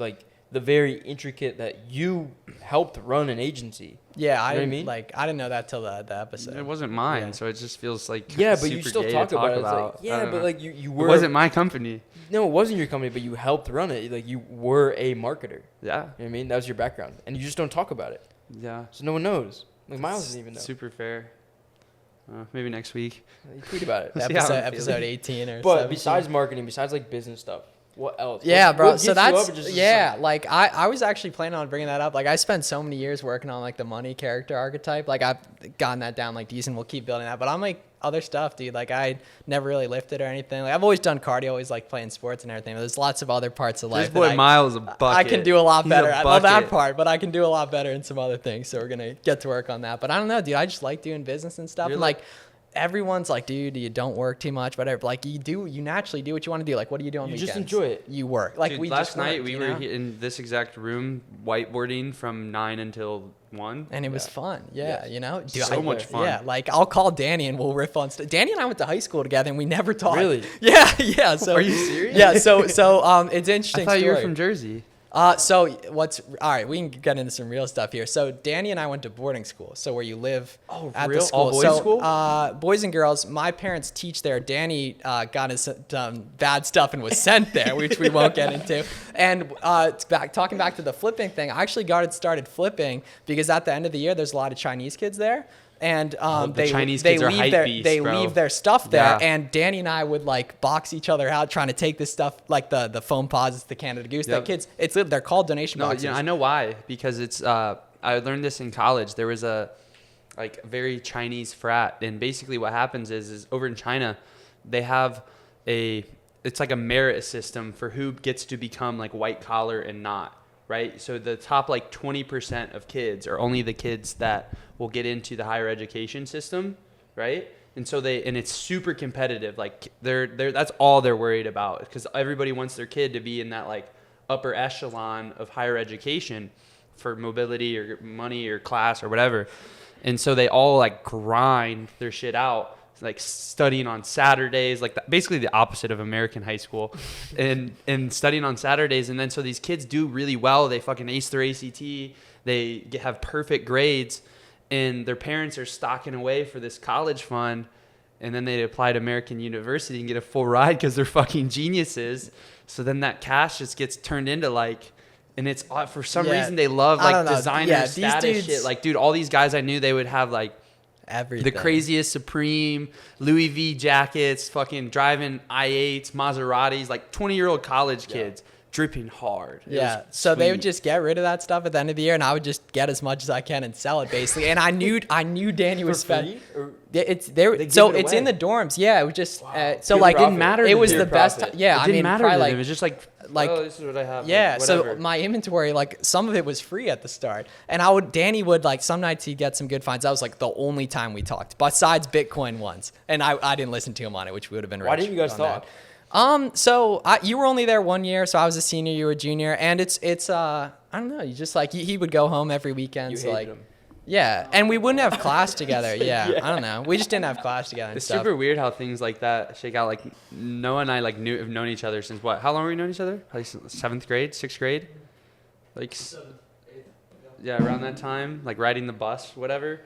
the very intricate that you helped run an agency. Yeah, I You know what I didn't mean? like. I didn't know that till the episode. it wasn't mine, Yeah. so it just feels like Yeah, but you super still gay talk to about it. It's like, I yeah, don't but know. like you were. It wasn't my company. No, it wasn't your company, but you helped run it. Like you were a marketer. Yeah, You know what I mean? That was your background, and you just don't talk about it, yeah. so no one knows. Like Miles doesn't even know. Super fair. Maybe next week. You tweet about it. See how I'm feeling. Episode 18 or. But 17. besides marketing, besides like business stuff, what else? Yeah, What- bro. what So gets you that's up just- yeah. Like I was actually planning on bringing that up. Like I spent so many years working on like the money character archetype. Like I've gotten that down like decent. We'll keep building that. But I'm like other stuff, dude. Like I never really lifted or anything. Like I've always done cardio, always like playing sports and everything. But there's lots of other parts of This life. boy that Miles is a bucket. I can do a lot He's a better. I love that bucket. part, but I can do a lot better in some other things. So we're gonna get to work on that. But I don't know, dude. I just like doing business and stuff. You're And like everyone's like, dude, you don't work too much, whatever. Like you naturally do what you want to do. Like what do you do on You weekends? just enjoy it. You work. Like Dude, we last just night worked, we you were know? in this exact room whiteboarding from 9 until 1. And it was Yeah. fun. Yeah, Yes. you know? Dude, So much fun. Yeah, like I'll call Danny and we'll riff on stuff. Danny and I went to high school together and we never talked. Really? Yeah, yeah. So Are you serious? Yeah, so it's an interesting I thought story. you were from Jersey. So what's all right? We can get into some real stuff here. So Danny and I went to boarding school. So where you live at real? the school. All boys so, school? Boys and girls. My parents teach there. Danny got into some bad stuff and was sent there, which we won't get into. And talking back to the flipping thing, I actually started flipping because at the end of the year, there's a lot of Chinese kids there. And the Chinese kids are hype beasts, they bro. leave their stuff there, Yeah. and Danny and I would like box each other out trying to take this stuff, like the foam pods, the Canada Goose. Yep. The kids, they're called donation No, boxes. you know, I know why. Because it's I learned this in college. There was a like very Chinese frat, and basically what happens is over in China, they have it's like a merit system for who gets to become like white collar and not. Right, so the top like 20% of kids are only the kids that will get into the higher education system, right? And so it's super competitive. Like that's all they're worried about, because everybody wants their kid to be in that like upper echelon of higher education for mobility or money or class or whatever. And so they all like grind their shit out, like studying on Saturdays, like basically the opposite of American high school, and studying on Saturdays. And then so these kids do really well. They fucking ace their ACT. They have perfect grades, and their parents are stocking away for this college fund. And then they apply to American University and get a full ride because they're fucking geniuses. So then that cash just gets turned into like, and it's for some Yeah. reason they love I don't like know. designer Yeah, these status dudes- shit. Like, dude, all these guys I knew, they would have like Everything. the craziest Supreme, Louis V jackets, fucking driving I8s, Maseratis, like 20-year-old college kids dripping hard. It Yeah. was So they would sweet. just get rid of that stuff at the end of the year, and I would just get as much as I can and sell it basically. And I knew Danny was spending. Yeah, it's there. They So give it it's in away? the dorms. Yeah, it was just so Pure like profit. didn't matter. it was Pure the best. profit. Yeah, It I didn't mean, matter probably to them. like It was just like, like- this is what I have. yeah. like, So whatever. my inventory, like some of it was free at the start, and Danny would like some nights he'd get some good finds. That was like the only time we talked, besides Bitcoin once, and I didn't listen to him on it, which would have been. Why rich didn't you guys on talk? that. So you were only there 1 year, so I was a senior, you were a junior, and it's I don't know, you just like he would go home every weekend, You so hated like him. yeah, and we wouldn't have class together. Yeah, I don't know, we just didn't have class together and It's stuff. super weird how things like that shake out. Like Noah and I like have known each other since what? How long were we known each other? Like 7th grade, 6th grade, like yeah, around that time. Like riding the bus, whatever,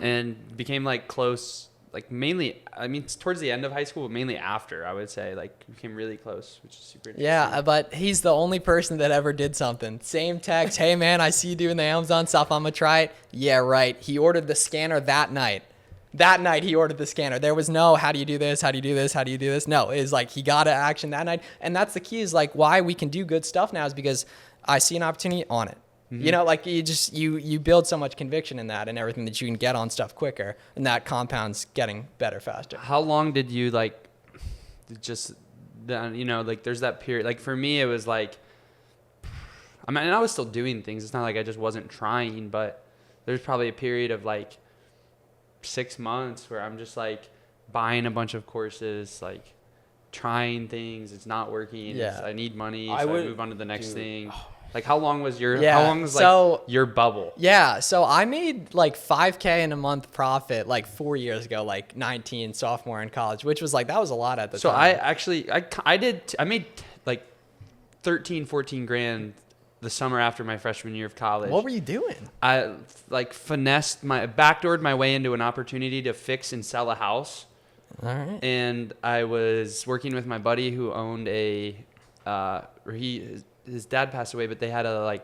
and became like close. Like mainly, I mean, it's towards the end of high school, but mainly after, I would say, like became really close, which is super interesting. Yeah, but he's the only person that ever did something. Same text, hey man, I see you doing the Amazon stuff, I'm gonna try it. Yeah, right. He ordered the scanner that night. That night he ordered the scanner. There was no, how do you do this? How do you do this? How do you do this? No, it's like he got to action that night. And that's the key, is like why we can do good stuff now is because I see an opportunity on it. You know, like you build so much conviction in that and everything that you can get on stuff quicker, and that compounds getting better faster. How long did you like just, you know, like there's that period, like for me, it was like, I mean, and I was still doing things. It's not like I just wasn't trying, but there's probably a period of like 6 months where I'm just like buying a bunch of courses, like trying things. It's not working. Yeah. I need money. So I I would- move on to the next dude. thing. Like how long was your, Yeah, how long was like so- your bubble? Yeah, so I made like $5K in a month profit like 4 years ago, like 19, sophomore in college, which was like, that was a lot at the So time. I actually, I made like 13, 14 grand the summer after my freshman year of college. What were you doing? I like backdoored my way into an opportunity to fix and sell a house. All right. And I was working with my buddy who owned his dad passed away, but they had a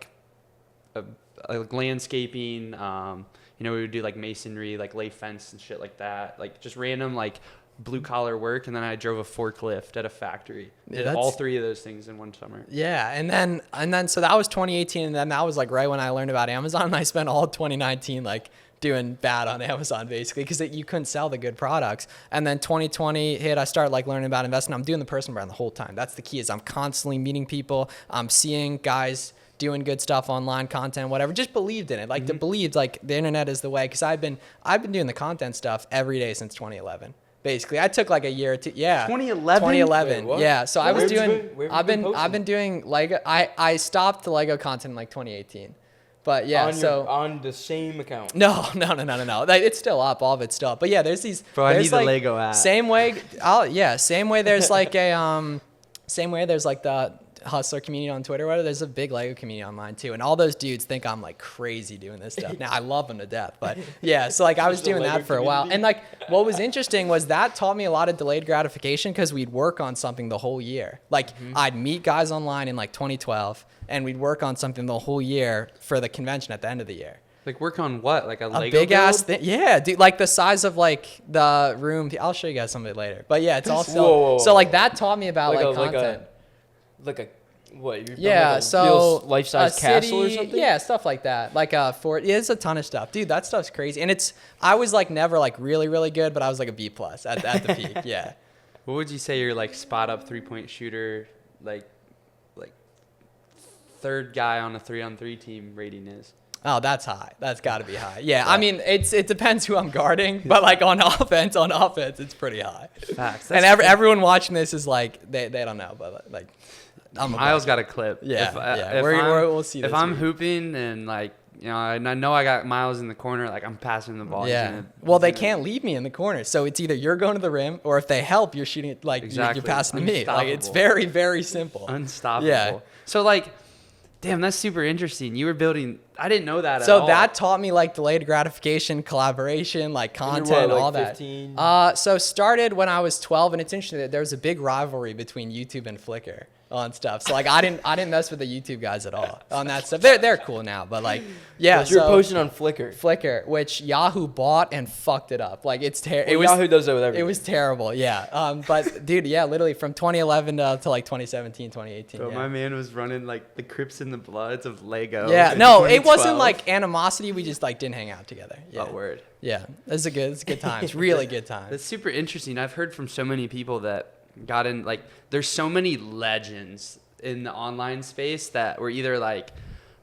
landscaping, you know, we would do like masonry, like lay fence and shit like that, like just random like blue collar work. And then I drove a forklift at a factory. Yeah, Did that's- all three of those things in one summer. Yeah, and then so that was 2018, and then that was like right when I learned about Amazon, and I spent all 2019 like doing bad on Amazon basically because you couldn't sell the good products. And then 2020 hit, I started like learning about investing. I'm doing the personal brand the whole time. That's the key, is I'm constantly meeting people. I'm seeing guys doing good stuff online, content, whatever. Just believed in it, like believed like the internet is the way. Because I've been doing the content stuff every day since 2011. Basically, I took like a year or two. Yeah, 2011? 2011. Wait, what? Yeah, so I Where was have you doing. been- where have I've you been been posting? doing Lego. I stopped the Lego content in like 2018, but yeah. on the same account. No. Like, it's still up. All of it's still up. But yeah, there's these. Bro, I there's need the Lego app. Same way. Same way. There's like a Same way. There's like the hustler community on Twitter. Whatever. There's a big Lego community on mine too, and all those dudes think I'm like crazy doing this stuff. Now I love them to death, but yeah. So like I was Just the doing Lego that for a while, community. and like what was interesting was that taught me a lot of delayed gratification because we'd work on something the whole year. Like I'd meet guys online in like 2012, and we'd work on something the whole year for the convention at the end of the year. Like work on what? Like a A Lego big ass build? thing, yeah, dude. Like the size of like the room. I'll show you guys some of it later. But yeah, it's all still. Whoa. So like that taught me about like, a content. like a what? You're building, Yeah, like a so real life-size a castle or city- something. Yeah, stuff like that. Like a fort. Yeah, it's a ton of stuff, dude. That stuff's crazy, and I was like never like really really good, but I was like a B plus at the peak. Yeah. What would you say your like spot up 3-point shooter, like third guy on a 3-on-3 team rating is? Oh, that's high. That's got to be high. Yeah, I mean it depends who I'm guarding, but like on offense, it's pretty high. Facts. And everyone watching this is like they don't know, but like I'm a Miles got a clip. Yeah, yeah. If We'll see If this I'm week. hooping and like, you know, and I know I got Miles in the corner, like I'm passing the ball. He's Yeah. gonna- Well, they he's gonna- can't leave me in the corner, so it's either you're going to the rim, or if they help, you're shooting it like Exactly. you're passing to me. Like it's Unstoppable. very very simple. Unstoppable. Yeah. So like, damn, that's super interesting. You were building. I didn't know that. at So all. that taught me like delayed gratification, collaboration, like When you were, content, what, all like, that. 15? So started when I was 12, and it's interesting that there was a big rivalry between YouTube and Flickr on stuff. So like I didn't mess with the YouTube guys at all on that stuff. They're cool now, but like yeah. But you're so posting on Flickr. Flickr, which Yahoo bought and fucked it up. Like it's terrible. Well, Yahoo does that with everything. It was terrible, yeah. But dude, yeah, literally from 2011 to like 2017, 2018. Bro, yeah. my man was running like the Crips and the Bloods of Lego. Yeah, in no, it wasn't 2012. like animosity. We just like didn't hang out together. Yeah. Oh, word. Yeah, it's a good time. It's really good time. That's super interesting. I've heard from so many people that got in, like, there's so many legends in the online space that were either like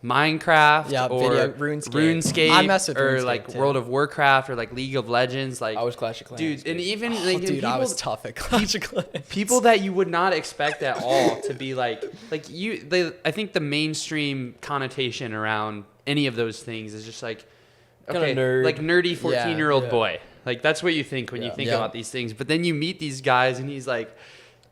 Minecraft Yeah, or video, RuneScape. I mess with or RuneScape, like too. World of Warcraft or like League of Legends. Like I was Clash of Clans. dude, and even Oh, like dude, people, I was tough at Clash of Clans. people that you would not expect at all to be like I think the mainstream connotation around any of those things is just like Kinda okay, nerd. like nerdy 14-year-old yeah. boy. Like that's what you think when you think Yeah. about these things. But then you meet these guys and he's like,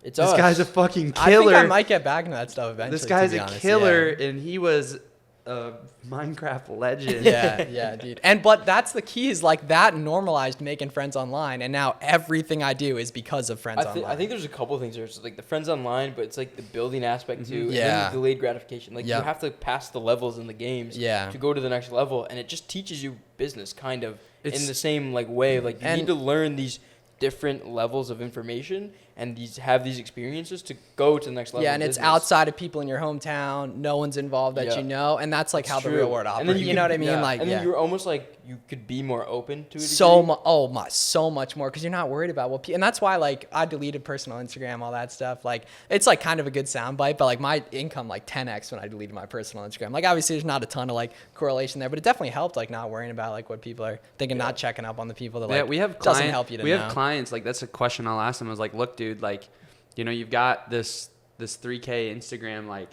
It's this us. guy's a fucking I think killer. I might get back into that stuff eventually. This guy's to be a honest. killer, Yeah. and he was a Minecraft legend. Yeah, dude. But that's the key is like that normalized making friends online, and now everything I do is because of friends online. I think there's a couple things. There's like the friends online, but it's like the building aspect too. And Yeah. then the delayed gratification. Like Yep. you have to pass the levels in the games Yeah. to go to the next level, and it just teaches you business kind of in It's- the same like way. Like you and- need to learn these different levels of information and have these experiences to go to the next level. Yeah, of and it's business. outside of people in your hometown. No one's involved that Yeah. you know, and that's like It's how the true. real world And operates. then You could- know what I mean? yeah. Like, and yeah. then you're almost like you could be more open to it. So much more because you're not worried about what and that's why like I deleted personal Instagram, all that stuff. Like it's like kind of a good soundbite, but like my income like 10x when I deleted my personal Instagram. Like obviously there's not a ton of like correlation there, but it definitely helped like not worrying about like what people are thinking, not checking up on the people that like we have doesn't help you to we know. have clients, like that's a question I'll ask them. I was like, look, dude, like, you know, you've got this 3K Instagram, like,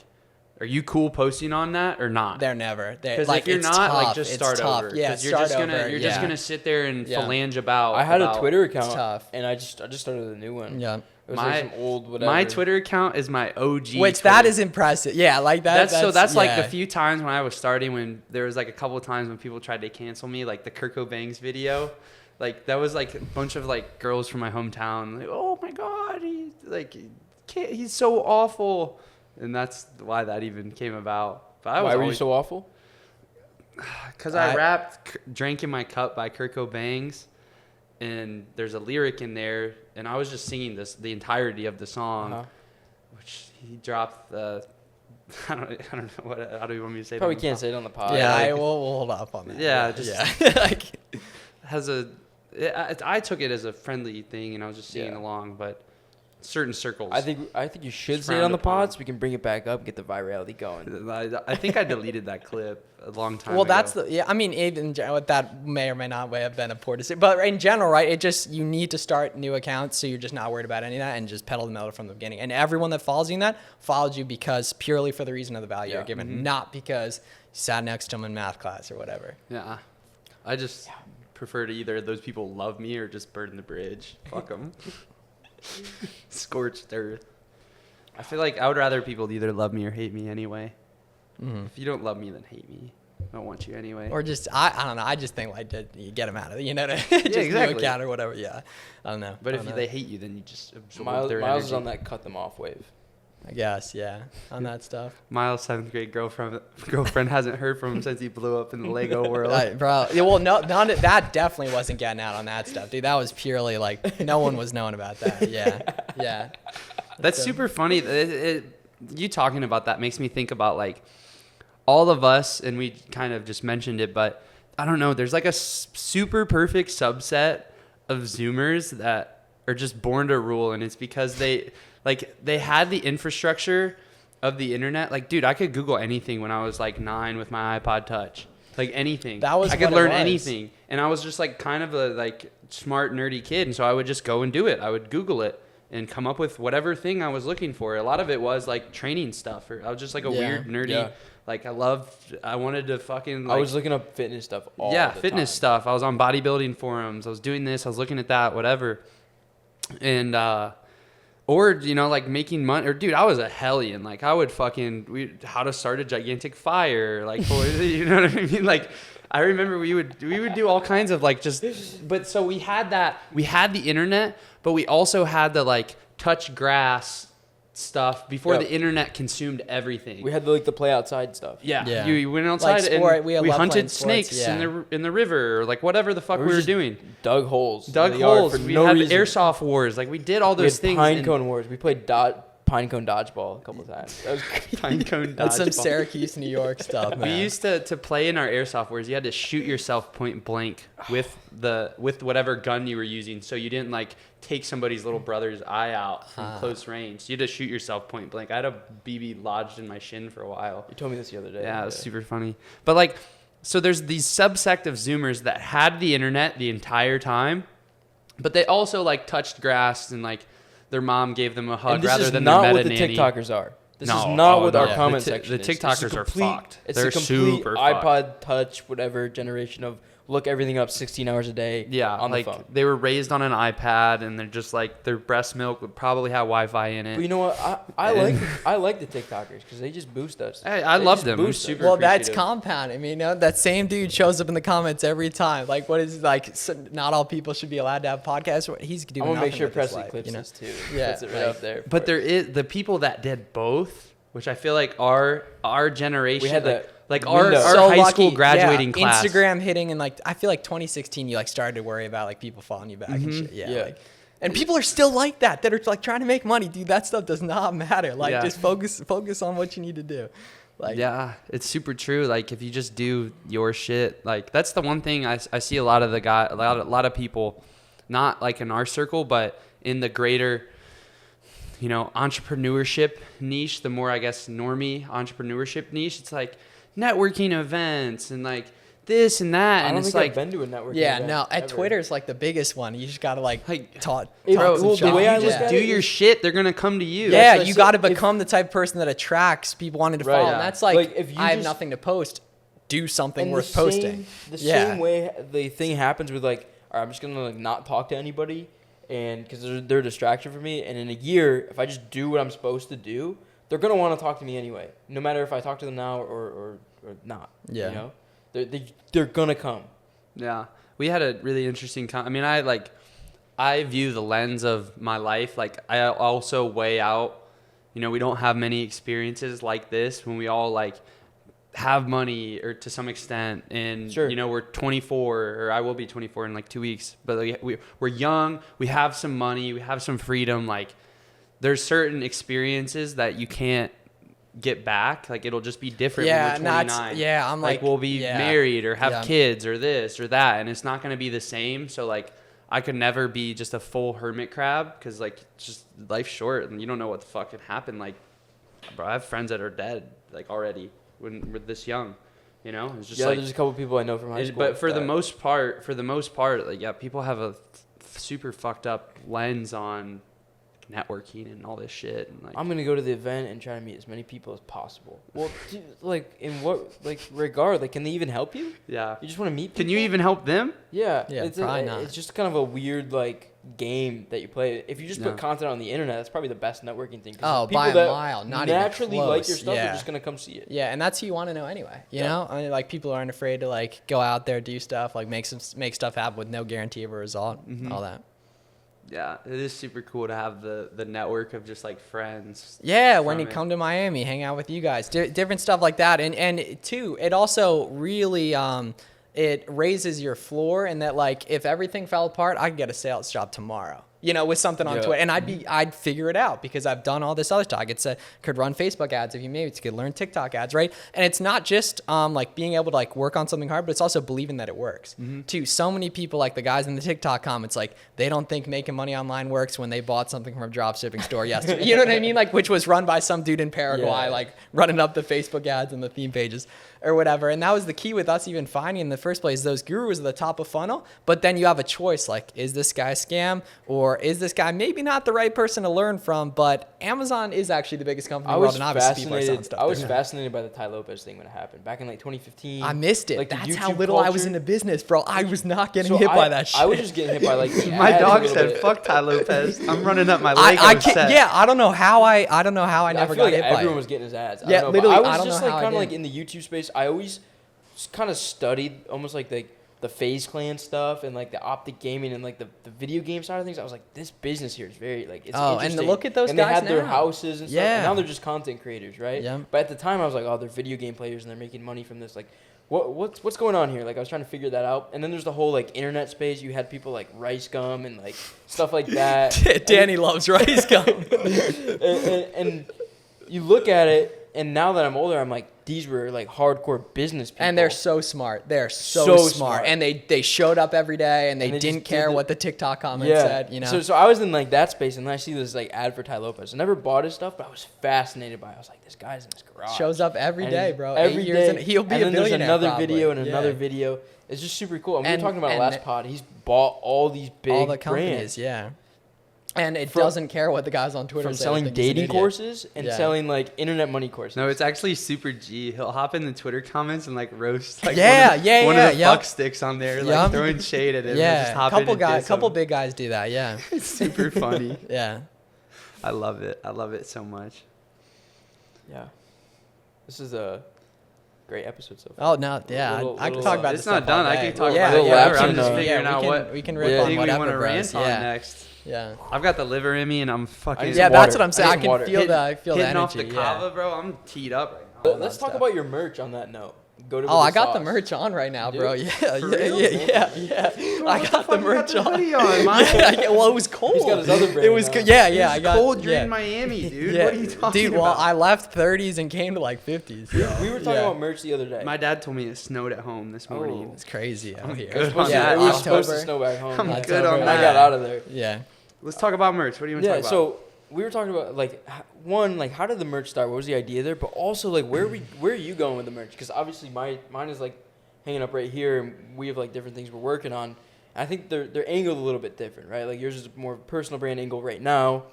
are you cool posting on that or not? They're never. Because Like, if you're it's not, like, tough. just It's start tough. over. Yeah, 'Cause you're just gonna over. you're just gonna sit there and Yeah. phalange about. I had a about- Twitter account, tough. and I just started a new one. Yeah. It was like some old whatever. My Twitter account is my OG. Which Twitter. that is impressive. Yeah, like that. That's like yeah. the few times when I was starting, when there was like a couple of times when people tried to cancel me, like the Kurt Cobain's video. Like that was like a bunch of like girls from my hometown. Like, oh my God, he's so awful, and that's why that even came about. But I was Why were you so awful? Because I rapped "Drank in My Cup" by Kurt Cobain's, and there's a lyric in there, and I was just singing the entirety of the song, Uh-huh. which he dropped the. I don't know what. How do you want me to say? it Probably on the can't pod? say it on the pod. Yeah, like- we'll hold off on that. Yeah, just- yeah. Like, Has a. I took it as a friendly thing, and I was just singing Yeah. along, but certain circles. I think you should It's say it on the frowned upon. pod so we can bring it back up and get the virality going. I think I deleted that clip a long time well, ago. that's the yeah. I mean, even that may or may not have been a poor decision, but in general, right? It just you need to start new accounts, so you're just not worried about any of that, and just pedal the metal from the beginning. And everyone that follows you in that follows you because purely for the reason of the value you're given, not because you sat next to them in math class or whatever. Yeah. I just prefer to either those people love me or just burn the bridge. Fuck them. Scorched earth. I feel like I would rather people either love me or hate me anyway. If you don't love me, then hate me. I don't want you anyway. Or just I don't know. I just think like you get them out of it, you know, just new exactly. account or whatever. Yeah, I don't know. But I if don't know. they hate you, then you just absorb Miles their is energy. on that cut them off wave. I guess yeah, on that stuff. Miles' 7th grade girlfriend hasn't heard from him since he blew up in the Lego world. Bro, yeah, well, that definitely wasn't getting out on that stuff, dude. That was purely like no one was knowing about that. Yeah. That's super funny. You talking about that makes me think about like all of us, and we kind of just mentioned it, but I don't know. There's like a super perfect subset of Zoomers that are just born to rule, and it's because they had the infrastructure of the internet. Like, dude, I could Google anything when I was like 9 with my iPod Touch. Like anything. That was I could what it learn was. anything, and I was just like kind of a like smart nerdy kid, and so I would just go and do it. I would Google it and come up with whatever thing I was looking for. A lot of it was like training stuff, or I was just like a weird nerdy. Yeah. Like I wanted to fucking. Like, I was looking up fitness stuff all yeah, the fitness time. stuff. I was on bodybuilding forums. I was doing this. I was looking at that, whatever. And or you know, like making money. Or dude, I was a hellion. Like I would how to start a gigantic fire. Like you know what I mean? Like I remember we would do all kinds of like just. But so we had that. We had the internet, but we also had the like touch grass stuff before Yep. the internet consumed everything. We had the play outside stuff. Yeah. Yeah. You went outside sport, and we we love playing hunted sports, snakes yeah. in the river, or like whatever the fuck we were just doing. Dug holes. Dug in the yard holes. For We no had reason. airsoft wars. Like we did all We those had things. pine and- cone wars. We played pine cone dodgeball a couple times. That was crazy. Pine cone That's some dodgeball. Syracuse, New York stuff, man. We used to play in our airsoft wars. You had to shoot yourself point blank with whatever gun you were using, so you didn't like take somebody's little brother's eye out from close range. You had to shoot yourself point blank. I had a BB lodged in my shin for a while. You told me this the other day. Yeah, it was super funny. But like, so there's these subsect of Zoomers that had the internet the entire time, but they also like touched grass and like their mom gave them a hug And this rather is than not their what meta the nanny. TikTokers are. This No, is not oh, what no. our comment The section is. TikTokers This is are fucked. It's They're a complete super fucked. iPod Touch, whatever generation of look everything up 16 hours a day Yeah, on like the phone. they were raised on an iPad, and they're just like their breast milk would probably have Wi-Fi in it. But you know what? I like the TikTokers because they just boost us. Hey, I They love just them. I'm boost us. super Well, that's appreciative. compounding. You know, that same dude shows up in the comments every time. Like, what is like? So not all people should be allowed to have podcasts. He's doing. I'm gonna make nothing sure with his Presley life, clips you know? this too. Yeah, Puts it right like- up there. But there is the people that did both, which I feel like our generation, We had like the our window. high lucky. school graduating Yeah, class. Instagram hitting, and like I feel like 2016, you like started to worry about like people following you back and shit. Yeah. Yeah. Like, and people are still like that are like trying to make money, dude. That stuff does not matter. Like, Yeah. just focus on what you need to do. Like, Yeah, it's super true. Like if you just do your shit, like that's the one thing I see a lot of a lot of people, not like in our circle, but in the greater, entrepreneurship niche, the more I guess normie entrepreneurship niche. It's like networking events and like this and that, I and don't it's think like I've been to a networking Yeah, event no. At ever. Twitter's like the biggest one. You just gotta like talk. Bro, some well, the shit. way I you look just at do it your is- shit, they're gonna come to you. Yeah, That's you what- got to if- become the type of person that attracts people wanting to Right. follow. Yeah. And that's like, Like, if you I have just- nothing to post. Do something And worth the posting. The Yeah. same way the thing happens with like, all right, I'm just gonna like not talk to anybody, and because they're a distraction for me. And in a year, if I just do what I'm supposed to do, they're gonna want to talk to me anyway, no matter if I talk to them now or not. Yeah. You know, they're gonna come. Yeah, we had a really interesting. I mean, I view the lens of my life. Like I also weigh out. We don't have many experiences like this when we all like have money or to some extent, and Sure. we're 24, or I will be 24 in like 2 weeks. But like, we're young. We have some money. We have some freedom. Like there's certain experiences that you can't get back. Like it'll just be different Yeah, when no, we're it's- 29. yeah, I'm like, we'll be yeah. married or have Yeah. kids or this or that, and it's not going to be the same. So like I could never be just a full hermit crab, because like just life's short and you don't know what the fuck can happen. Like, bro, I have friends that are dead like already when we're this young. It's just Yeah, like, there's a couple people I know from high school. but for the that- most part, like yeah, people have a super fucked up lens on networking and all this shit. And like, I'm gonna go to the event and try to meet as many people as possible. Well, dude, like in what regard? Like, can they even help you? yeah. You just want to meet people? Can you even help them? Yeah, Yeah, it's probably not. It's just kind of a weird like game that you play. If you just put Yeah. content on the internet, that's probably the best networking thing. 'cause Oh, people by a that mile, not even naturally like your close, stuff yeah. are just gonna come see it. Yeah, and that's who you want to know anyway. You Yeah. know, I mean, like people aren't afraid to like go out there, do stuff, like make stuff happen with no guarantee of a result. All that. Yeah, it is super cool to have the network of just like friends. Yeah, when from you it. come to Miami, hang out with you guys, different stuff like that, and too, it also really it raises your floor, in that like if everything fell apart, I could get a sales job tomorrow. With something on Yeah. Twitter, and I'd figure it out because I've done all this other stuff. Could run Facebook ads if you maybe could learn TikTok ads, right? And it's not just like being able to like work on something hard, but it's also believing that it works. Too, so many people, like the guys in the TikTok comments, like they don't think making money online works when they bought something from a drop shipping store yesterday. You know what I mean? Like, which was run by some dude in Paraguay, Yeah. like running up the Facebook ads and the theme pages or whatever. And that was the key with us even finding in the first place those gurus at the top of funnel. But then you have a choice, like, is this guy a scam, or is this guy maybe not the right person to learn from? But Amazon is actually the biggest company in the world, and obviously people are selling stuff. I was there. fascinated by the Ty Lopez thing when it happened back in like 2015. I missed it. Like, the That's how YouTube little I was culture. into business, bro. I was not getting So hit by that shit. I was just getting hit by like the My ads a dog little said, bit. "Fuck Ty Lopez." I'm running up my Lego I can't, set. yeah, I don't know how I never feel got like hit by everyone it. was getting his ads. Yeah, I don't know, literally, but I I was don't just know like how I kind of like did. in the YouTube space. I always kind of studied almost like the FaZe Clan stuff and like the Optic Gaming and like the video game side of things. I was like, this business here is very like it's Oh, and interesting. look at those and guys they had their now. houses and stuff. Yeah. And now they're just content creators, right? Yeah. But at the time, I was like, oh, they're video game players and they're making money from this. Like, what's going on here? Like, I was trying to figure that out. And then there's the whole like internet space. You had people like Rice Gum and like stuff like that. Danny loves rice gum. And you look at it, and now that I'm older, I'm like, these were like hardcore business people. And they're so smart. They're so, So smart. smart. And they showed up every day, and they And they didn't just care did what the TikTok comments said. You know. So I was in like that space, and then I see this like ad for Ty Lopez. I never bought his stuff, but I was fascinated by it. I was like, this guy's in his garage. Shows up every And day, bro. Every 8 years day. in, he'll be and a then billionaire. there's another probably. video and Yeah. another video. It's just super cool. And we And- were talking about it and last pod. He's bought all these big all the brands. companies. Yeah. And it doesn't care what the guys on Twitter from say. selling dating courses and selling like internet money courses. No, it's actually super G. He'll hop in the Twitter comments and like roast like one of the fuck sticks on there, like throwing shade at him. Yeah, just hop in and couple big guys do that. Yeah, it's super funny. Yeah, I love it. I love it so much. Yeah, this is a great episode so far. Oh no, yeah, I can talk about this. It's not done. I can talk about it. Yeah, I'm just figuring out what we can rip on whatever, we want to bros. rant on next. Yeah, I've got the liver in me, and I'm fucking. Yeah, that's what I'm saying. I can feel the hitting energy. off the kava, bro. I'm teed up right now. Let's talk about your merch on that note. Go to I got the merch on right now, bro. Yeah. I got the merch on. Well, it was cold. He's got his other brand. It was yeah. I got cold. You're in Miami, dude. Yeah. What are you talking about? Dude, well, I left 30s and came to like 50s. We were talking about merch the other day. My dad told me it snowed at home this morning. It's crazy out here. It was supposed to snow back home. I'm good on that. I got out of there. Yeah. Let's talk about merch. What do you want to talk about? So we were talking about like how did the merch start? What was the idea there? But also like where are you going with the merch? Because obviously mine is like hanging up right here, and we have like different things we're working on. I think they're angled a little bit different, right? Like yours is more personal brand angle right now,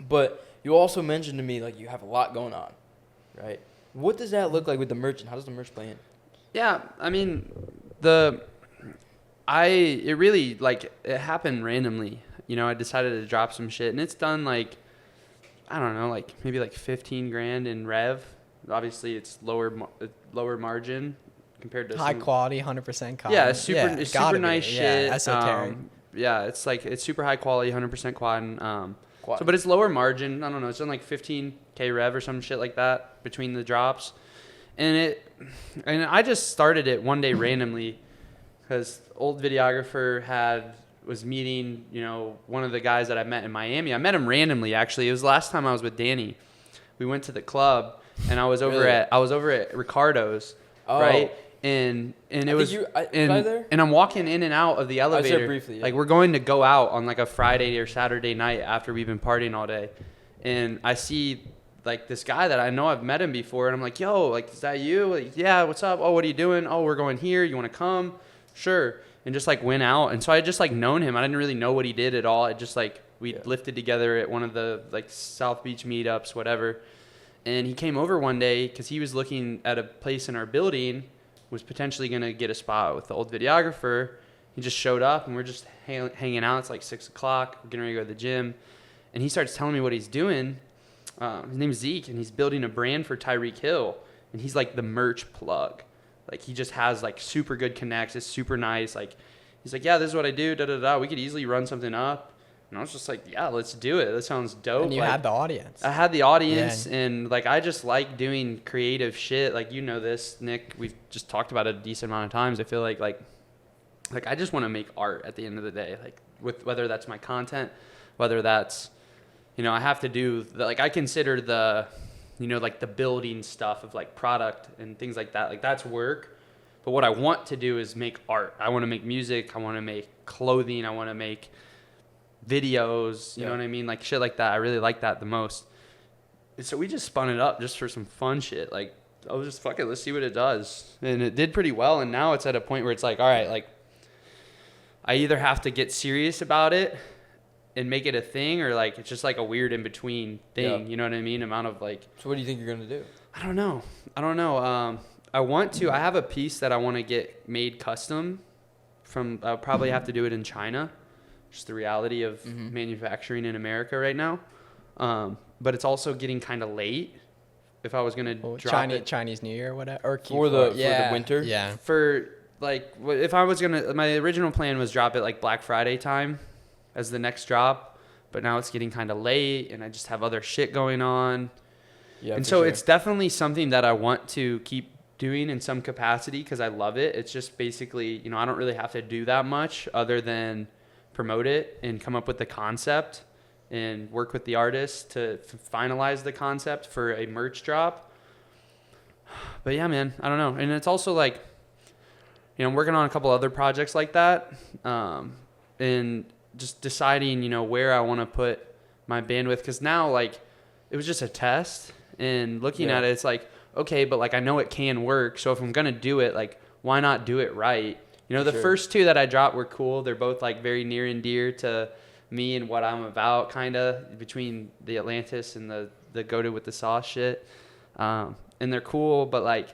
but you also mentioned to me like you have a lot going on, right? What does that look like with the merch, and how does the merch play in? Yeah, I mean it really like it happened randomly. You know, I decided to drop some shit, and it's done like, I don't know, like maybe like 15 grand in rev. Obviously, it's lower margin compared to high quality, 100% cotton. Yeah, it's super nice shit. Yeah, esoteric. It's super high quality, 100% cotton. So, but it's lower margin. I don't know. It's done like 15K rev or some shit like that between the drops, and I just started it one day randomly because old videographer was meeting, you know, one of the guys that I met in Miami. I met him randomly, actually. It was the last time I was with Danny. We went to the club, and I was over at Ricardo's, right? And it was and I'm walking in and out of the elevator. I was there briefly, yeah. Like we're going to go out on like a Friday or Saturday night after we've been partying all day, and I see like this guy that I know I've met him before, and I'm like, yo, like, is that you? Like, yeah, what's up? Oh, what are you doing? Oh, we're going here. You want to come? Sure. And just like went out, and so I just like known him. I didn't really know what he did at all. I just like we lifted together at one of the like South Beach meetups, whatever. And he came over one day because he was looking at a place in our building, was potentially gonna get a spot with the old videographer. He just showed up, and we're just hanging out. It's like 6 o'clock. We're getting ready to go to the gym, and he starts telling me what he's doing. His name's Zeke, and he's building a brand for Tyreek Hill, and he's like the merch plug. Like, he just has, like, super good connects. It's super nice. Like, he's like, yeah, this is what I do, da-da-da. We could easily run something up. And I was just like, yeah, let's do it. That sounds dope. And you had the audience. I had the audience, and, like, I just like doing creative shit. Like, you know this, Nick. We've just talked about it a decent amount of times. I feel like I just want to make art at the end of the day. Like, with whether that's my content, whether that's, you know, I have to do, like, I consider the, you know, like the building stuff of like product and things like that. Like, that's work. But what I want to do is make art. I want to make music. I want to make clothing. I want to make videos. You know what I mean? Like shit like that. I really like that the most. And so we just spun it up just for some fun shit. Like, I was just, fuck it, let's see what it does. And it did pretty well. And now it's at a point where it's like, all right, like, I either have to get serious about it and make it a thing, or like it's just like a weird in between thing. You know what I mean? Amount of like. So what do you think you're gonna do? I don't know. I want to. I have a piece that I want to get made custom. I'll probably have to do it in China. Just the reality of manufacturing in America right now. But it's also getting kind of late. If I was gonna drop Chinese New Year, or whatever, or for the winter. Yeah. For like, if I was gonna, my original plan was drop it like Black Friday time as the next drop, but now it's getting kind of late, and I just have other shit going on. Yeah, and so it's definitely something that I want to keep doing in some capacity because I love it. It's just basically, you know, I don't really have to do that much other than promote it and come up with the concept and work with the artist to finalize the concept for a merch drop. But yeah, man, I don't know. And it's also like, you know, I'm working on a couple other projects like that, and just deciding, you know, where I want to put my bandwidth. Because now, like, it was just a test, and looking at it, it's like, okay, but like I know it can work. So if I'm gonna do it, like, why not do it right? You know, the first two that I dropped were cool. They're both like very near and dear to me and what I'm about, kind of between the Atlantis and the goated with the sauce shit. And they're cool, but like,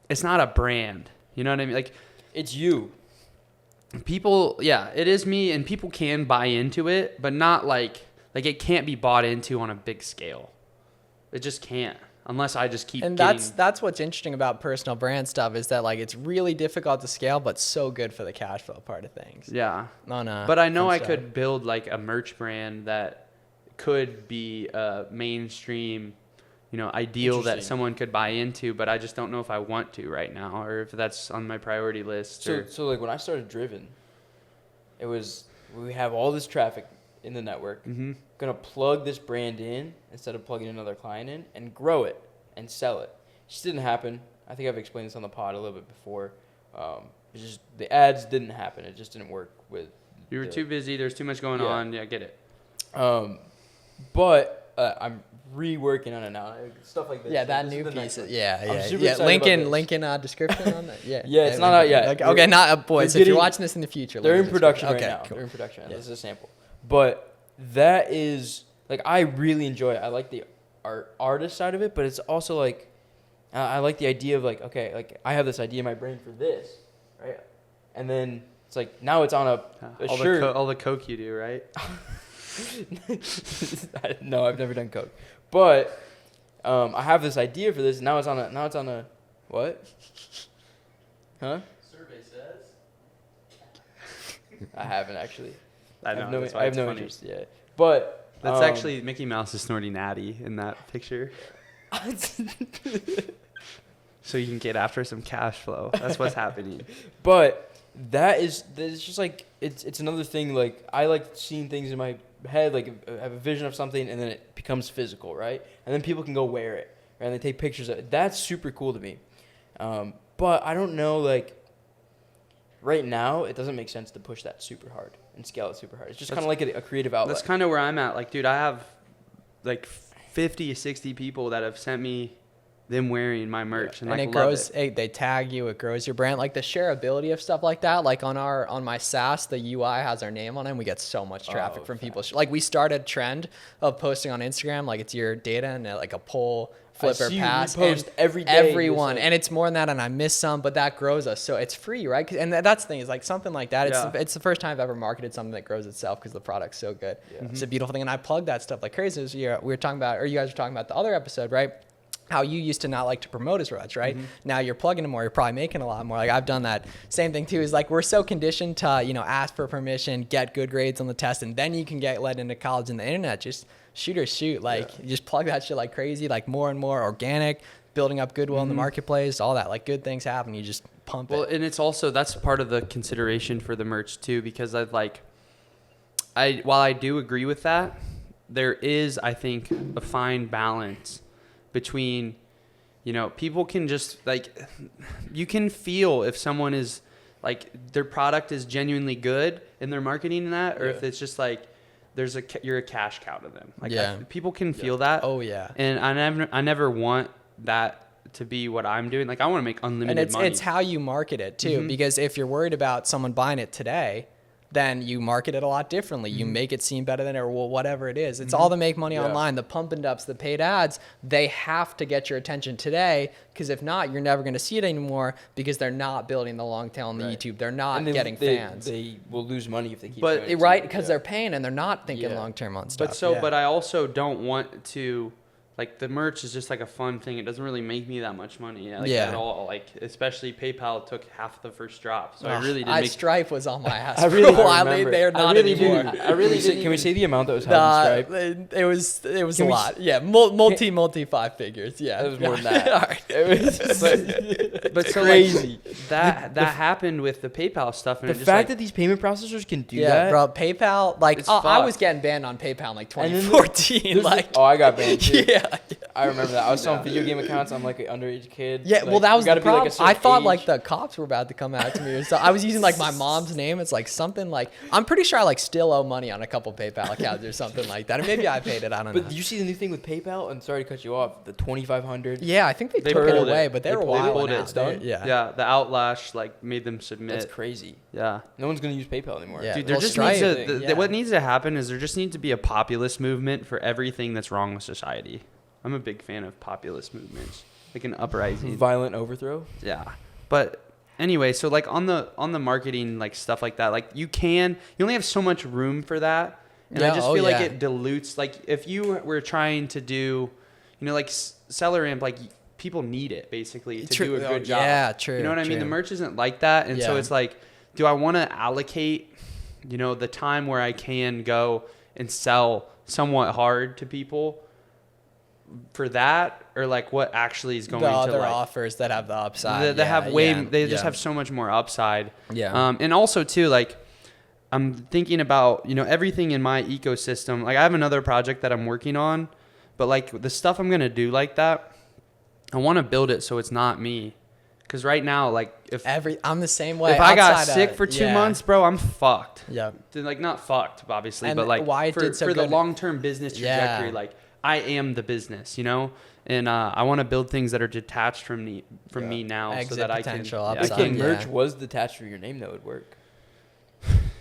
it's not a brand. You know what I mean? Like, It's you. People, yeah, it is me, and people can buy into it, but not like it can't be bought into on a big scale. It just can't, unless I just keep. And that's what's interesting about personal brand stuff is that like it's really difficult to scale, but so good for the cash flow part of things. Yeah. On But I know I could build like a merch brand that could be a mainstream, ideal that Interesting. someone could buy into, but I just don't know if I want to right now, or if that's on my priority list. So like when I started Driven, we have all this traffic in the network. Mm-hmm. Gonna plug this brand in instead of plugging another client in and grow it and sell it. It just didn't happen. I think I've explained this on the pod a little bit before. It's just the ads didn't happen. It just didn't work with. You were too busy. There's too much going on. Yeah, I get it. But I'm reworking on it now. Stuff like this. Yeah, that This is new the piece. next one. Yeah. I'm super Yeah. excited Link about in this. description on that. Yeah. Yeah, it's not out yet. Okay, not boys. We're If you're getting- watching this in the future, They're link in the production description. right now. Okay, They're cool. in production. Yeah. This is a sample. But that is like I really enjoy it. I like the artist side of it, but it's also like I like the idea of like okay, like I have this idea in my brain for this, right? And then it's like now it's on a shirt. All the coke you do, right? No, I've never done coke, but I have this idea for this. Now it's on a what? Huh? Survey says. I haven't actually. I know. have no, that's why I have it's no funny. interest. Yeah, but That's actually Mickey Mouse is snorting natty in that picture, so you can get after some cash flow. That's what's happening. But that's just like it's another thing. Like I like seeing things in my head, like I have a vision of something, and then it becomes physical, right? And then people can go wear it, right? And they take pictures of it. That's super cool to me. But I don't know, like right now, it doesn't make sense to push that super hard and scale it super hard. It's just kind of like a creative outlet. That's kind of where I'm at. Like, dude, I have like 50, 60 people that have sent me them wearing my merch, and And like it love grows. They tag you. It grows your brand. Like the shareability of stuff like that. Like on my SaaS, the UI has our name on it. And we get so much traffic from people. Like we started a trend of posting on Instagram. Like it's your data and like a poll, flip or see you pass. repost and every day, everyone, it's like- and it's more than that. And I miss some, but that grows us. So it's free, right? And that's the thing is like something like that. Yeah. It's the first time I've ever marketed something that grows itself because the product's so good. Yeah. It's a beautiful thing. And I plug that stuff like crazy. This year we were talking about, or you guys were talking about the other episode, right? How you used to not like to promote as much, right? Now you're plugging it more. You're probably making a lot more. Like I've done that same thing too. Is like we're so conditioned to ask for permission, get good grades on the test, and then you can get let into college. And the internet just shoot or shoot. Like you just plug that shit like crazy. Like more and more organic, building up goodwill in the marketplace. All that like good things happen. You just pump Well, it. and it's also that's part of the consideration for the merch too, because while I do agree with that, there is I think a fine balance between, people can just like, you can feel if someone is like their product is genuinely good and they're marketing that, or if it's just like you're a cash cow to them. Like people can feel that. Oh yeah. And I never want that to be what I'm doing. Like I want to make unlimited And money. it's how you market it too, because if you're worried about someone buying it today, then you market it a lot differently. You make it seem better than it, or whatever it is. It's all to make money online. The pump and dumps, the paid ads, they have to get your attention today, because if not, you're never going to see it anymore, because they're not building the long tail on the YouTube. They're not And getting fans. They will lose money if they keep. But- doing it Right, too. because they're paying and they're not thinking Yeah. long term on stuff. But I also don't want to, like the merch is just like a fun thing. It doesn't really make me that much money at all. Like especially PayPal took half the first drop, so I really didn't make. Stripe was on my ass I for really a while. remember. They're not I really anymore. Do. I really did. Can we say the amount that was held in Stripe? It was Can a we lot. Yeah, multi 5 figures. Yeah, It was more than that. All right. It was But so crazy. That happened with the PayPal stuff, and The it just fact that these payment processors can do Yeah, that, bro. PayPal, like It's I fucked. was getting banned on PayPal in like And then 2014. there's Like, oh, I got banned too. yeah. I remember that. I was selling video game accounts. I'm like an underage kid. Yeah, Like, well, that was you the gotta be, like, problem. a certain I thought age. like the cops were about to come out to me or so. I was using like my mom's name. It's like something like I'm pretty sure I like still owe money on a couple PayPal accounts or something like that. Or maybe I paid it. I don't know. But did you see the new thing with PayPal? And sorry to cut you off. The 2,500. Yeah, I think they took it pulled away, it. but they They were pulled wild. it. Out. It's done? Yeah. Yeah, the outlash like made them submit. That's crazy. Yeah. No one's gonna use PayPal anymore. Yeah. Dude, there Well, just Stripe, needs to yeah. what needs to happen is there just needs to be a populist movement for everything that's wrong with society. I'm a big fan of populist movements, like an uprising. Violent overthrow. Yeah, but anyway, so like on the marketing like stuff like that, like you only have so much room for that, and I Yeah, just oh, feel like yeah. it dilutes. Like if you were trying to do, like seller amp, like people need it basically to do a good job. Yeah, true. You know what I mean? The true. merch isn't like that, and so Yeah. it's like, do I want to allocate, the time where I can go and sell somewhat hard to people for that, or like what actually is going The to other like offers that have the upside. they have they just yeah. have so much more upside. Yeah. And also too, like I'm thinking about, everything in my ecosystem. Like I have another project that I'm working on, but like the stuff I'm going to do like that, I want to build it so it's not me. Cause right now, like if I'm the same way. if I got outside sick of- for 2 yeah. months, bro, I'm fucked. Yeah. Like not fucked, obviously, And but like why it for, did so for the good- long-term business trajectory, Yeah. like I am the business, and I want to build things that are detached from me now, so Exit that I can. potential, yeah, I upside, If can- the merch yeah. was detached from your name, that would work.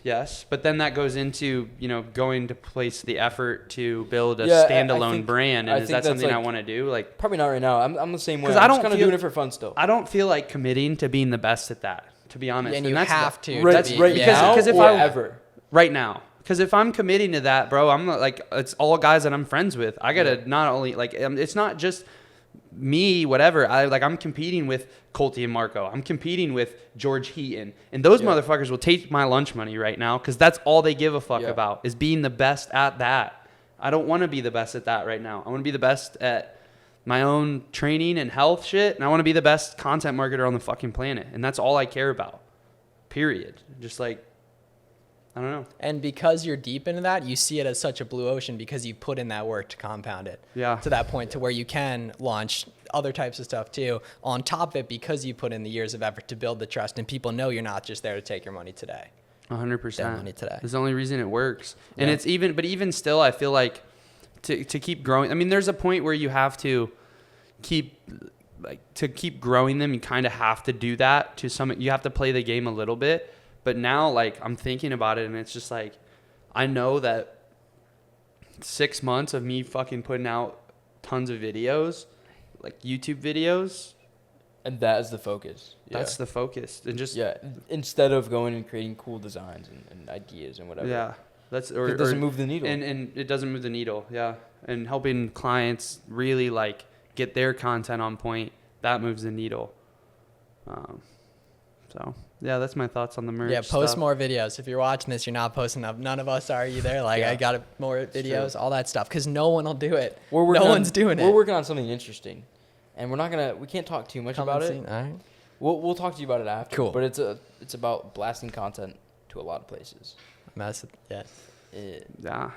Yes, but then that goes into going to place the effort to build a Yeah, I standalone think- brand, I and is think that that's, something I like- want to do? Like, Probably not right now. I'm the same way. 'Cause I'm I just don't kind of feel- doing it for fun still. I don't feel like committing to being the best at that, to be honest. And you that's have to. right, that's be- right yeah. now, because if or I- ever. right now. Because if I'm committing to that, bro, I'm not, like, it's all guys that I'm friends with. I gotta not only like it's not just me, whatever. I'm competing with Colty and Marco. I'm competing with George Heaton, and those Yeah. motherfuckers will take my lunch money right now because that's all they give a fuck Yeah. about is being the best at that. I don't want to be the best at that right now. I want to be the best at my own training and health shit, and I want to be the best content marketer on the fucking planet, and that's all I care about. Period. Just like, I don't know. And because you're deep into that, you see it as such a blue ocean because you put in that work to compound it. Yeah. To that point to where you can launch other types of stuff too on top of it because you put in the years of effort to build the trust and people know you're not just there to take your money today. 100%. money today. It's the only reason it works. And Yeah. it's even still, I feel like to keep growing. I mean, there's a point where you have to keep growing them. You kind of have to do that to some, you have to play the game a little bit. But now, like, I'm thinking about it and it's just like, I know that 6 months of me fucking putting out tons of videos, like YouTube videos, And that is the focus. that's the focus. And just, Yeah. Instead of going and creating cool designs and ideas and whatever. yeah. That's, It doesn't move the needle. And it doesn't move the needle, yeah. And helping clients really like get their content on point, that moves the needle. So yeah, that's my thoughts on the merch. Yeah, post stuff. more videos. If you're watching this, you're not posting up. None of us are either. Like, Yeah. I got more videos, all that stuff, because no one will do it. We're working No on- one's doing it. We're working on something interesting. And we can't talk too much Come about and it. see- All right. We'll talk to you about it after. Cool. But it's about blasting content to a lot of places. Yeah. Yeah.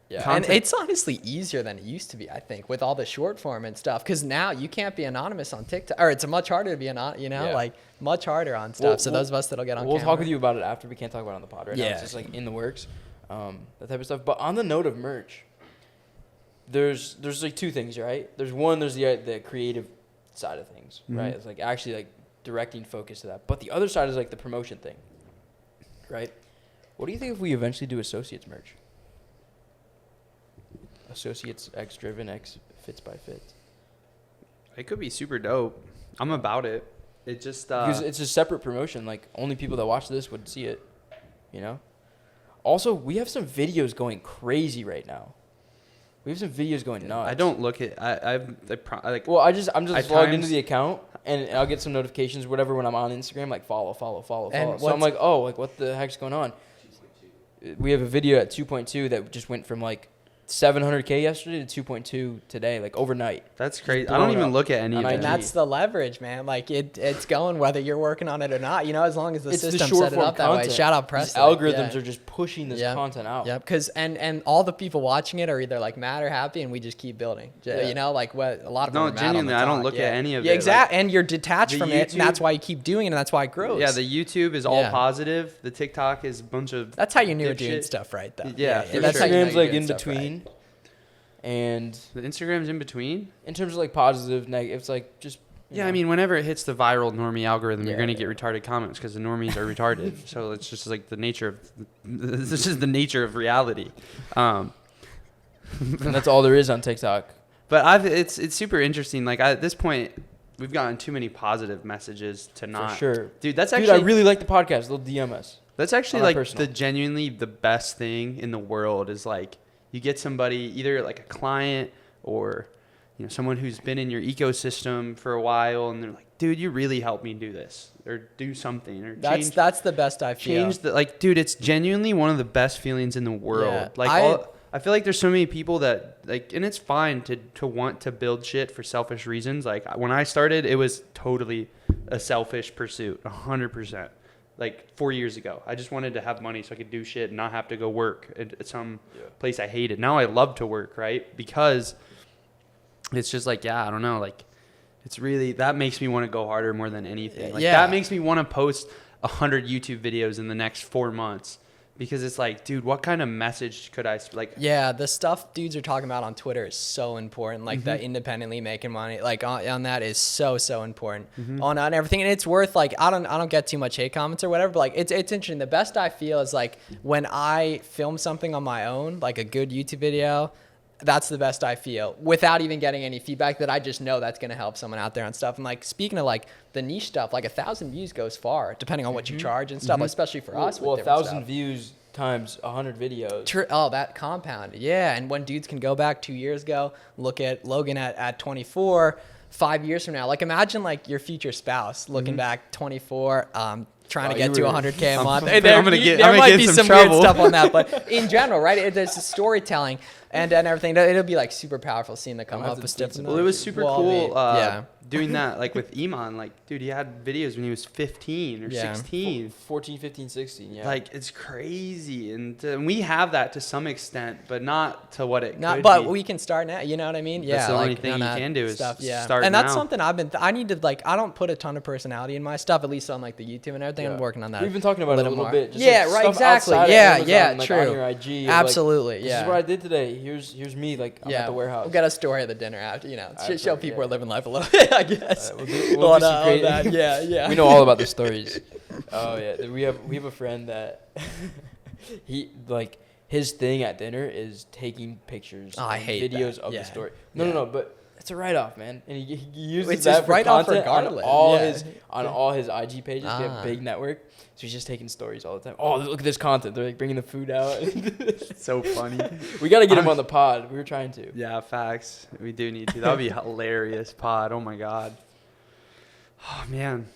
Yeah. And Content- it's honestly easier than it used to be, I think, with all the short form and stuff. Because now you can't be anonymous on TikTok, or it's much harder to be anonymous. Yeah. Like much harder on stuff. So those of us that'll get on, We'll camera. talk with you about it after. We can't talk about it on the pod right now. Yeah. It's just like in the works, that type of stuff. But on the note of merch, there's like two things, right? There's the creative side of things, right? It's like actually like directing focus to that. But the other side is like the promotion thing, right? What do you think if we eventually do associates merch? Associates X driven X fits by fits. It could be super dope. I'm about it. It just Because it's a separate promotion. Like only people that watch this would see it, you know. Also, we have some videos going crazy right now. We have some videos going nuts. I don't look at like Well, I'm just I logged into times- the account and I'll get some notifications, whatever, when I'm on Instagram, like follow. And So I'm like, oh, like what the heck's going on? We have a video at 2.2 that just went from like 700K yesterday to 2.2 today, like overnight. That's crazy. I blown don't even up look at any on of IG. that. And that's the leverage, man. Like it's going whether you're working on it or not. You know, as long as the It's the system short set it form up that way. content. Shout out These Presley. algorithms Yeah. are just pushing this Yep. content out. Yep, because and all the people watching it are either like mad or happy, and we just keep building. Yeah. You know, like what a lot of No, them are mad on the genuinely, I don't talk. look Yeah. at any of Yeah, it. exactly, and you're detached the from it, and that's YouTube- why you keep doing it, and that's why it grows. Yeah, the YouTube is all Yeah. positive. The TikTok is a bunch of. That's how you knew you're doing dipshit. stuff right, though. Yeah, for that's sure. how you know Instagram's you're like doing in stuff right. between, and The Instagram's in between. in terms of like positive, negative, it's like just. you Yeah, know. I mean, whenever it hits the viral normie algorithm, you're Yeah, gonna yeah. get retarded comments because the normies are retarded. So it's just like the nature of. This is the nature of reality. and that's all there is on TikTok. But it's super interesting. Like at this point, we've gotten too many positive messages to not. For sure. Dude, that's Dude, actually I really like the podcast. They'll DM us. that's actually on our like personal. the genuinely the best thing in the world is like you get somebody either like a client or someone who's been in your ecosystem for a while and they're like, dude, you really helped me do this or do something or change. That's the best I feel. Change the like, dude. It's genuinely one of the best feelings in the world. Yeah, Like, I feel like there's so many people that like, and it's fine to want to build shit for selfish reasons. Like when I started, it was totally a selfish pursuit, 100%. Like 4 years ago, I just wanted to have money so I could do shit and not have to go work at some place I hated. Now I love to work, right? Because it's just like, yeah, I don't know, like. It's really, that makes me want to go harder more than anything. Like Yeah. that makes me want to post 100 YouTube videos in the next 4 months because it's like, dude, what kind of message could I like? Yeah, the stuff dudes are talking about on Twitter is so important. Like Mm-hmm. that independently making money, like on that is so important Mm-hmm. on everything. And it's worth like I don't get too much hate comments or whatever, but like it's interesting. The best I feel is like when I film something on my own, like a good YouTube video. That's the best I feel without even getting any feedback that I just know that's going to help someone out there and stuff. And like, speaking of like the niche stuff, like 1,000 views goes far depending on what you charge and stuff, especially for us. Well, with different 1,000 stuff. views times 100 videos. Oh, that compound. Yeah. And when dudes can go back 2 years ago, look at Logan at 24, 5 years from now, like imagine like your future spouse looking back 24, trying to Oh, get you to were- 100K a month. I'm There gonna get might in be some some trouble. weird stuff on that, but in general, right? There's storytelling and everything. It'll be like super powerful seeing that come I'll have up to with take stuff. some Well, it was super Well, cool yeah. doing that like with Iman. Like, dude, he had videos when he was 15 or Yeah. 16. 14, 15, 16, yeah. Like, it's crazy. And we have that to some extent, but not to what it could But be. we can start now. You know what I mean? Yeah. That's the like, only thing on you that can do is yeah. start And that's now. something I've been. I need to like. I don't put a ton of personality in my stuff, at least on like the YouTube and everything. I'm Yeah. working on that. We've been talking about it a little more. bit. Just Yeah, like right, stuff exactly. outside of Yeah, Amazon, yeah, like true. on your IG. of, like, Absolutely, This yeah. is what I did today. Here's me, like, I'm at the warehouse. We'll get a story at the dinner after, you know, Alright, show perfect, people yeah. we're living life a little bit, I guess. We'll do some On that. Yeah, yeah. We know all about the stories. Oh yeah, we have a friend that he like his thing at dinner is taking pictures, Oh, I and hate videos that. of Yeah. the story. Yeah. No, but it's a write off, man, and he uses It's that just for write-off content on regardless. all Yeah. his all his IG pages. We have Ah. a big network, so he's just taking stories all the time. Oh, look at this content. They're like bringing the food out. so funny. We got to get him on the pod. We were trying to. Yeah, facts. We do need to. That would be hilarious pod. Oh my god. Oh man.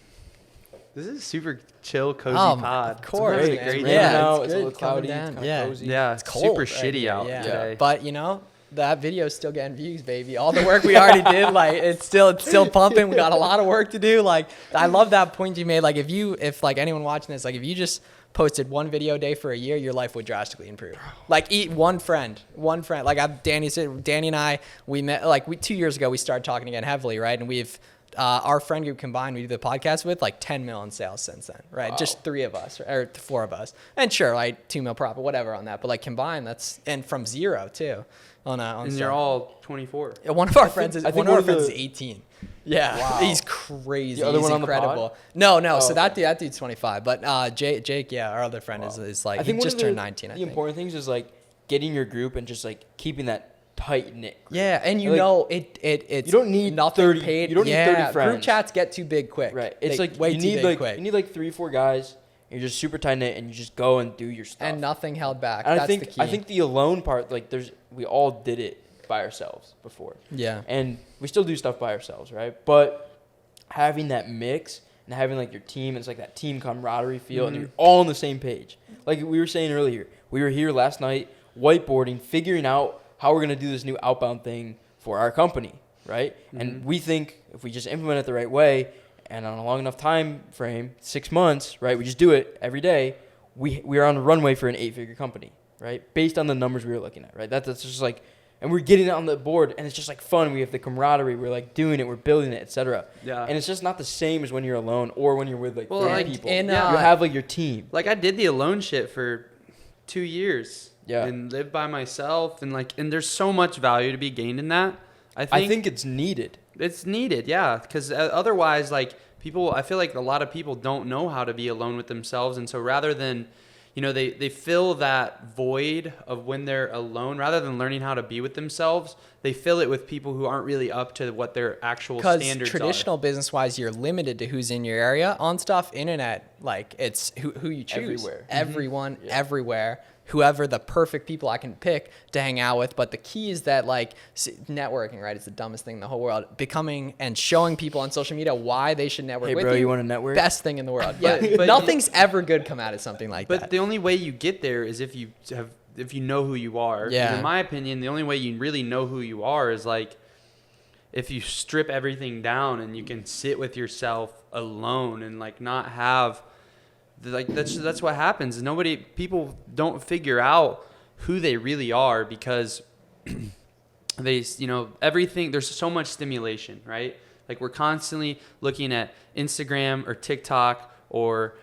This is a super chill, cozy pod. Of course, It's Great. a man. great It's day. raining Yeah, out. it's It's a good little coming cloudy. down. It's kind Yeah. of cozy. Yeah, It's cold super right shitty here, out yeah. today. But you know, that video's still getting views, baby. All the work we already did, like it's still pumping. We got a lot of work to do. Like I love that point you made. Like if like anyone watching this, like if you just posted one video a day for a year, your life would drastically improve. Like eat one friend. Like Danny and I, we met like 2 years ago. We started talking again heavily, right? And we've our friend group combined, we do the podcast with like 10 mil in sales since then, right? Wow. Just 3 of us or 4 of us, and sure, like 2 mil profit, whatever on that. But like combined, that's and from 0 too. On And stuff. you're all 24. Yeah, one of our friends is I think one of our one of friends the- is 18. Yeah, Wow. he's crazy. The other He's one on the pod? incredible. No, Oh, so okay. that dude's 25. But Jake, yeah, our other friend is like I think he one just of the, turned 19. I The think. important things is like getting your group and just like keeping that tight knit. Yeah, and you Like, know it's you don't need nothing 30 paid. you don't need yeah, 30 Group friends. chats get too big quick. Right. It's They- like way you too need big like quick. you need like 3-4 guys. And you're just super tight knit and you just go and do your stuff. And nothing held back. And That's the key. I think the alone part, like we all did it by ourselves before. Yeah. And we still do stuff by ourselves, right? But having that mix and having like your team, it's like that team camaraderie feel, and you're all on the same page. Like we were saying earlier, we were here last night whiteboarding, figuring out how we're going to do this new outbound thing for our company, right? And we think if we just implement it the right way and on a long enough time frame, 6 months, right, we just do it every day, we are on the runway for an 8-figure company, right? Based on the numbers we were looking at, right? That's just like, and we're getting it on the board, and it's just like fun. We have the camaraderie. We're like doing it. We're building it, etc. Yeah. And it's just not the same as when you're alone or when you're with like 30 people. in, You have like your team. Like I did the alone shit for 2 years. Yeah. And lived by myself, and there's so much value to be gained in that. I think it's needed. it's needed, yeah, because otherwise, like I feel like a lot of people don't know how to be alone with themselves, and so rather than, they fill that void of when they're alone, rather than learning how to be with themselves, they fill it with people who aren't really up to what their actual standards are. Because traditional business-wise, you're limited to who's in your area. On stuff, internet, like it's who you choose. Everywhere. Everyone, everywhere. Whoever the perfect people I can pick to hang out with. But the key is that networking, right? It's the dumbest thing in the whole world. Becoming and showing people on social media why they should network with you. Hey, bro, you want to network? Best thing in the world. But nothing's ever good come out of something like that. But the only way you get there is if you know who you are. Yeah. And in my opinion, the only way you really know who you are is like if you strip everything down and you can sit with yourself alone and like not have that's what happens. People don't figure out who they really are because they, everything, there's so much stimulation, right? Like we're constantly looking at Instagram or TikTok or,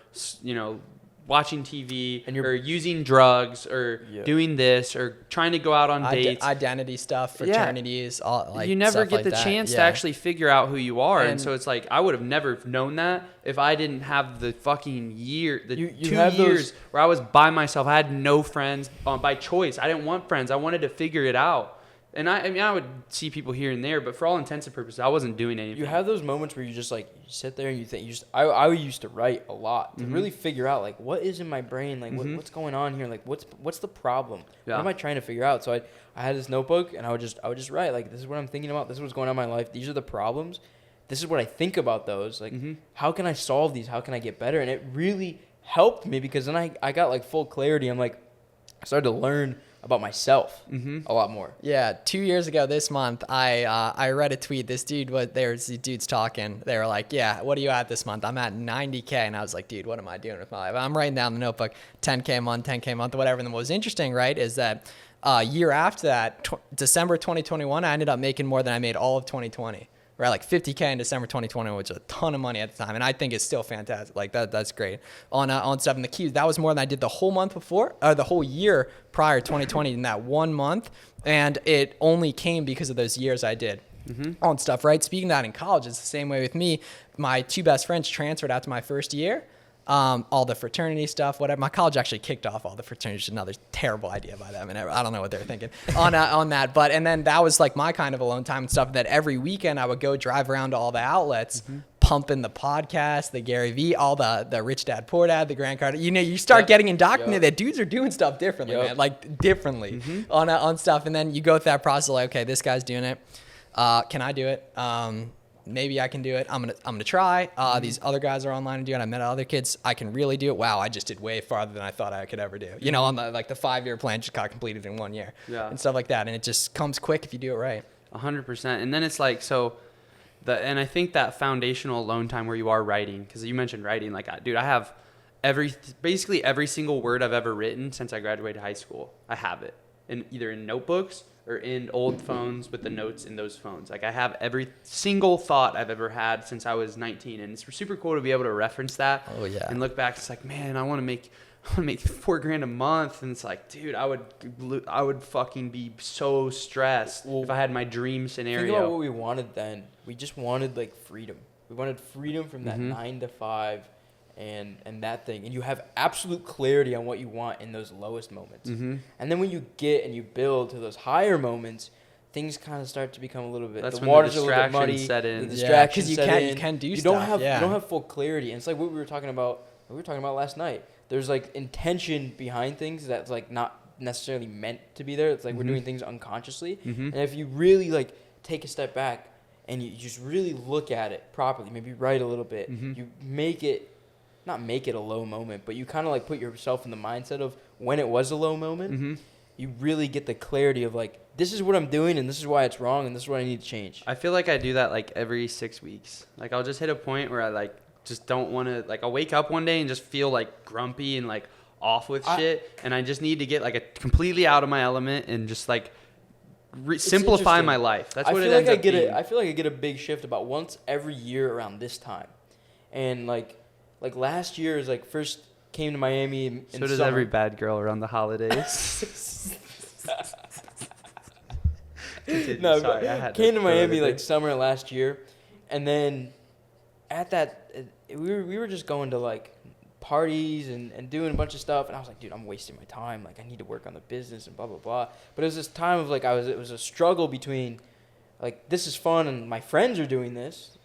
watching TV or using drugs or doing this or trying to go out on dates. Identity stuff, fraternities, all like you never stuff get like the that. chance to actually figure out who you are. And so it's like, I would have never known that if I didn't have the fucking year, 2 years where I was by myself. I had no friends by choice. I didn't want friends. I wanted to figure it out. And I would see people here and there, but for all intents and purposes, I wasn't doing anything. You have those moments where you just like you sit there and you think I used to write a lot to really figure out like what is in my brain, like what's going on here, like what's the problem, what am I trying to figure out? So I had this notebook and I would just write like this is what I'm thinking about, this is what's going on in my life, these are the problems, this is what I think about those, like how can I solve these, how can I get better? And it really helped me because then I got like full clarity. I'm like I started to learn about myself a lot more. Yeah, 2 years ago this month, I read a tweet. This dude's talking. They were like, "Yeah, what are you at this month?" I'm at 90K, and I was like, "Dude, what am I doing with my life?" I'm writing down the notebook, 10K a month, whatever. And the most interesting, right, is that year after that, December 2021, I ended up making more than I made all of 2020. Right, like 50K in December 2020, which was a ton of money at the time, and I think it's still fantastic. Like that's great on stuff. And the key, that was more than I did the whole month before, or the whole year prior, 2020, in that 1 month, and it only came because of those years I did on stuff. Right. Speaking of that, in college, it's the same way with me. My 2 best friends transferred after my first year. All the fraternity stuff, whatever. My college actually kicked off all the fraternities. Another terrible idea by them, and I don't know what they were thinking on that. But and then that was like my kind of alone time and stuff. That every weekend I would go drive around to all the outlets, pumping the podcast, the Gary Vee, all the Rich Dad Poor Dad, the Grant Cardone. You start getting indoctrinated that dudes are doing stuff differently, man, like differently on stuff. And then you go through that process, like, okay, this guy's doing it. Can I do it? Maybe I can do it. I'm gonna try. These other guys are online and do it. I met other kids. I can really do it. Wow, I just did way farther than I thought I could ever do. On the 5-year plan just got completed in 1 year. And stuff like that. And it just comes quick if you do it right. 100%. And then it's like and I think that foundational alone time where you are writing, because you mentioned writing. Like, dude, I have basically every single word I've ever written since I graduated high school. I have it either in notebooks or in old phones with the notes in those phones. Like I have every single thought I've ever had since I was 19, and it's super cool to be able to reference that. Oh yeah. And look back. It's like, man, I want to make $4,000 a month, and it's like, dude, I would fucking be so stressed if I had my dream scenario. Think about what we wanted then. We just wanted like freedom. We wanted freedom from that 9 to 5. And that thing, and you have absolute clarity on what you want in those lowest moments. And then when you get and you build to those higher moments, things kind of start to become a little bit. That's the when water's the a little bit muddy. set in. The distractions because set in. you can do you stuff. You don't have full clarity, and it's like what we were talking about. Last night. There's like intention behind things that's like not necessarily meant to be there. It's like we're doing things unconsciously, and if you really like take a step back and you just really look at it properly, maybe write a little bit, you not make it a low moment, but you kind of like put yourself in the mindset of when it was a low moment, you really get the clarity of like, this is what I'm doing and this is why it's wrong and this is what I need to change. I feel like I do that like every 6 weeks. Like I'll just hit a point where I like just don't want to, like I'll wake up one day and just feel like grumpy and like off with shit, and I just need to get like a completely out of my element and just like simplify my life. That's what it ends up being. I feel like I get a big shift about once every year around this time, and like last year is like first came to Miami in So does summer. every bad girl around the holidays. No, sorry, I had came to throw that Miami in like there. summer last year, and then at that we were just going to like parties and doing a bunch of stuff, and I was like, dude, I'm wasting my time. Like I need to work on the business and blah blah blah. But it was this time of like it was a struggle between like this is fun and my friends are doing this,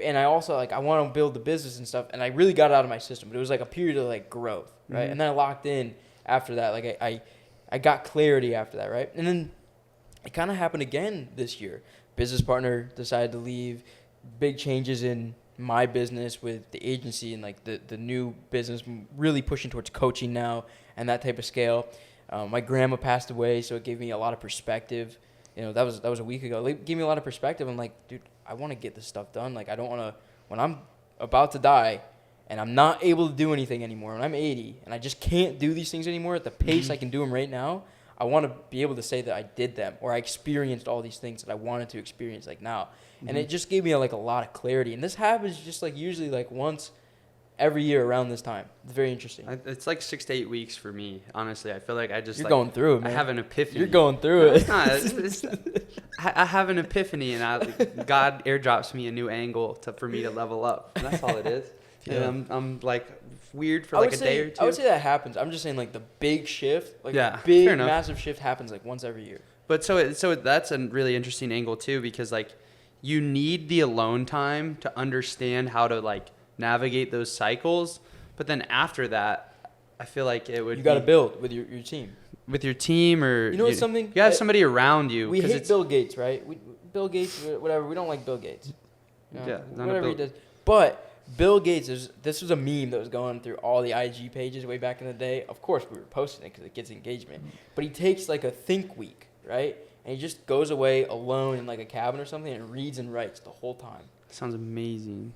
and I also like I want to build the business and stuff, and I really got it out of my system. But it was like a period of like growth, right? Mm-hmm. And then I locked in after that. Like I got clarity after that, right? And then it kind of happened again this year. Business partner decided to leave. Big changes in my business with the agency and like the new business really pushing towards coaching now and that type of scale. My grandma passed away, so it gave me a lot of perspective. You know, that was a week ago. It gave me a lot of perspective. I'm like, dude, I want to get this stuff done. Like I don't want to, when I'm about to die and I'm not able to do anything anymore, when I'm 80 and I just can't do these things anymore at the pace I can do them right now, I want to be able to say that I did them or I experienced all these things that I wanted to experience like now. And it just gave me like a lot of clarity. And this happens just like usually like once every year around this time. It's very interesting. It's like 6 to 8 weeks for me. Honestly, I feel like I just You're like, going through it, man. I have an epiphany. You're going through No, it. it's not. I have an epiphany, and God airdrops me a new angle for me to level up. And that's all it is. Yeah. And I'm like weird for like a day or two. I would say that happens. I'm just saying like the big shift, like Yeah, the big fair enough. massive shift happens like once every year. But so that's a really interesting angle too, because like you need the alone time to understand how to like navigate those cycles. But then after that, I feel like it would You got to be build with your team. with your team, or You know what's something? you have somebody around you. We 'cause hate Bill Gates, right? Bill Gates, whatever. We don't like Bill Gates. You know, Yeah, not a whatever he Bill- does. But Bill Gates this was a meme that was going through all the IG pages way back in the day. Of course, we were posting it because it gets engagement. But he takes like a think week, right? And he just goes away alone in like a cabin or something and reads and writes the whole time. Sounds amazing.